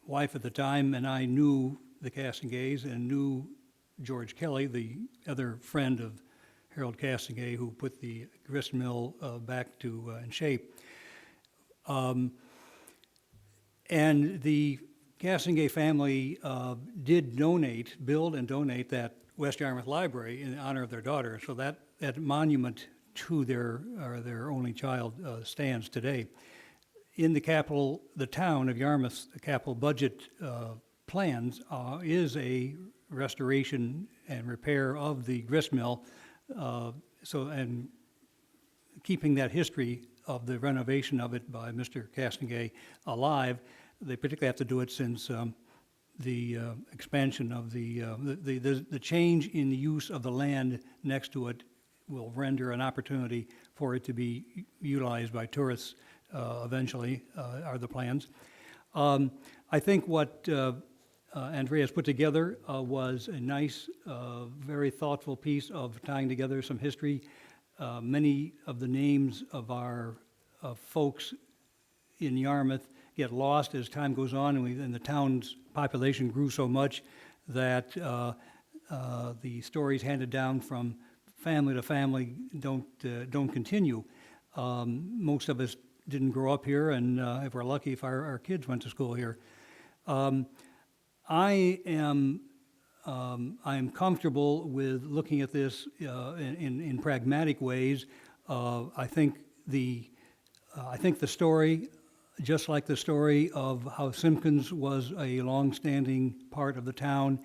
wife at the time and I knew the Castlegays and knew George Kelly, the other friend of Harold Castlegay, who put the grist mill back in shape. And the Castlegay family did build and donate that West Yarmouth Library in honor of their daughter. So that monument to their only child stands today. In the town of Yarmouth's capital budget plans is a restoration and repair of the grist mill, and keeping that history of the renovation of it by Mr. Castlegay alive. They particularly have to do it since the expansion of the change in the use of the land next to it will render an opportunity for it to be utilized by tourists eventually, are the plans. I think what Andrea's put together was a nice, very thoughtful piece of tying together some history. Many of the names of our folks in Yarmouth get lost as time goes on, and the town's population grew so much that the stories handed down from family to family don't continue. Most of us didn't grow up here, and if we're lucky, if our kids went to school here. I am comfortable with looking at this in pragmatic ways. I think the story, just like the story of how Simpkins was a long-standing part of the town,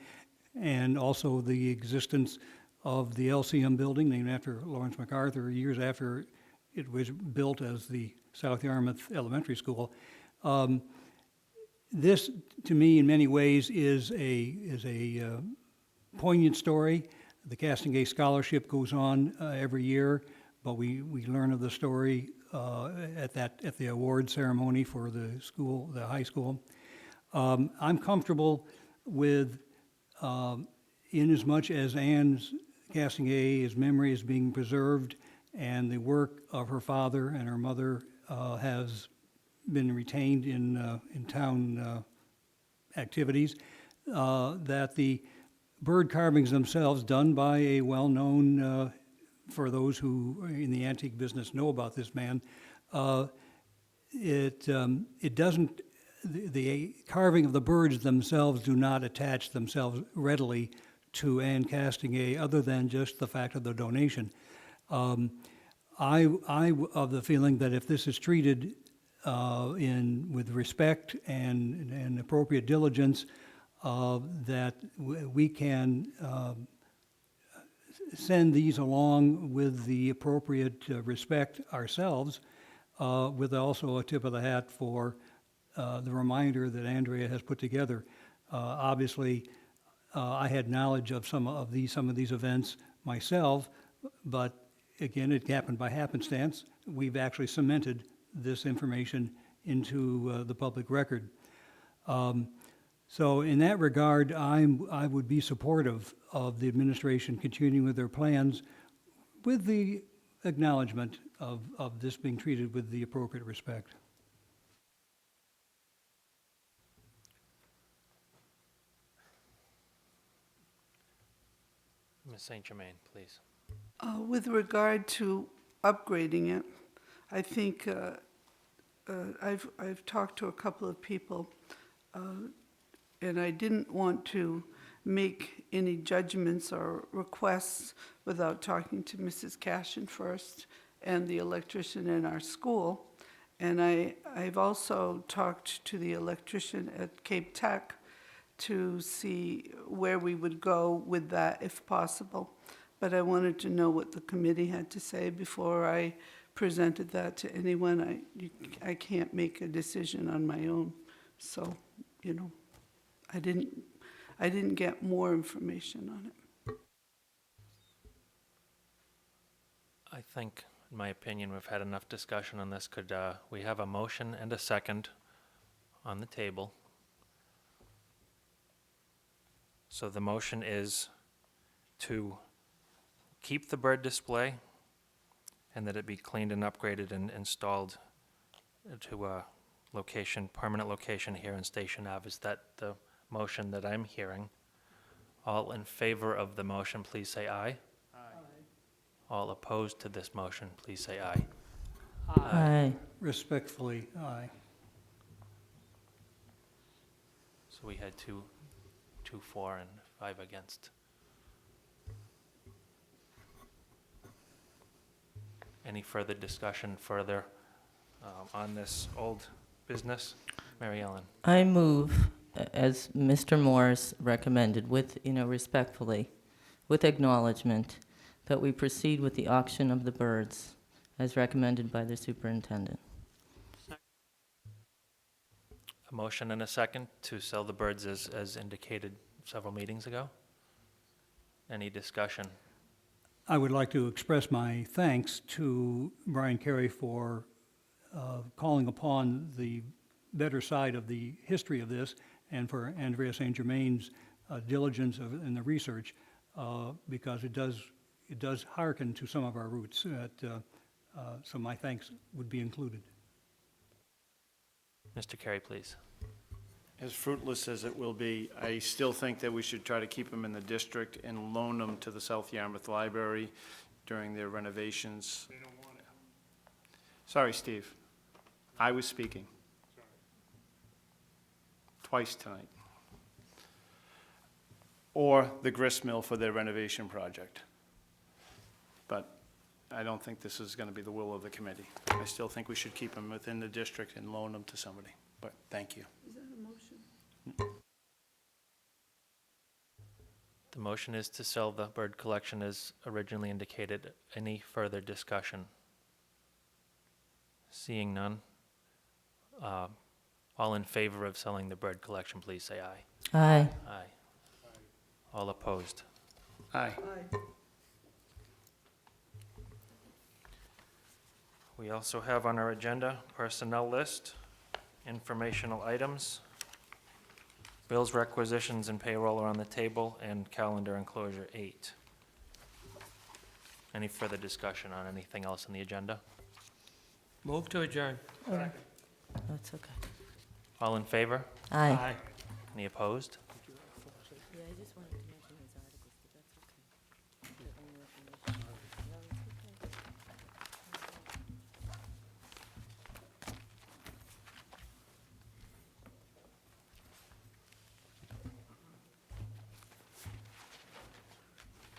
and also the existence of the LCM building, named after Lawrence MacArthur, years after it was built as the South Yarmouth Elementary School. This, to me, in many ways, is a poignant story. The Castlegay Scholarship goes on every year, but we learn of the story at the award ceremony for the high school. I'm comfortable with, in as much as Anne's Castlegay's memory is being preserved, and the work of her father and her mother has been retained in town activities, that the bird carvings themselves, done by a well-known, for those who in the antique business know about this man, it doesn't, the carving of the birds themselves do not attach themselves readily to Anne Castlegay, other than just the fact of the donation. I of the feeling that if this is treated with respect and appropriate diligence, that we can send these along with the appropriate respect ourselves, with also a tip of the hat for the reminder that Andrea has put together. Obviously, I had knowledge of some of these events myself, but again, it happened by happenstance. We've actually cemented this information into the public record. So in that regard, I would be supportive of the administration continuing with their plans, with the acknowledgement of this being treated with the appropriate respect. Ms. St. Germain, please. With regard to upgrading it, I think I've talked to a couple of people, and I didn't want to make any judgments or requests without talking to Mrs. Cashin first and the electrician in our school. And I've also talked to the electrician at Cape Tech to see where we would go with that if possible. But I wanted to know what the committee had to say before I presented that to anyone. I can't make a decision on my own. So, you know, I didn't get more information on it. I think, in my opinion, we've had enough discussion on this. Could we have a motion and a second on the table? So the motion is to keep the bird display and that it be cleaned and upgraded and installed to a location, permanent location here in Station Ave. Is that the motion that I'm hearing? All in favor of the motion, please say aye. All opposed to this motion, please say aye. Aye. Respectfully, aye. So we had two for, and 5 against. Any further discussion further on this old business? Mary Ellen? I move, as Mr. Morris recommended, with, respectfully, with acknowledgement, that we proceed with the auction of the birds as recommended by the superintendent. A motion and a second to sell the birds as indicated several meetings ago. Any discussion? I would like to express my thanks to Brian Carey for calling upon the better side of the history of this, and for Andrea St. Germain's diligence in the research, because it does hearken to some of our roots. So my thanks would be included. Mr. Carey, please. As fruitless as it will be, I still think that we should try to keep them in the district and loan them to the South Yarmouth Library during their renovations. They don't want it. Sorry, Steve. I was speaking. Twice tonight. Or the grist mill for their renovation project. But I don't think this is going to be the will of the committee. I still think we should keep them within the district and loan them to somebody. But thank you. Is that a motion? The motion is to sell the bird collection as originally indicated. Any further discussion? Seeing none. All in favor of selling the bird collection, please say aye. Aye. Aye. All opposed? Aye. We also have on our agenda personnel list, informational items, bills, requisitions, and payroll are on the table, and calendar enclosure 8. Any further discussion on anything else on the agenda? Move to adjourn. That's okay. All in favor? Aye. Any opposed?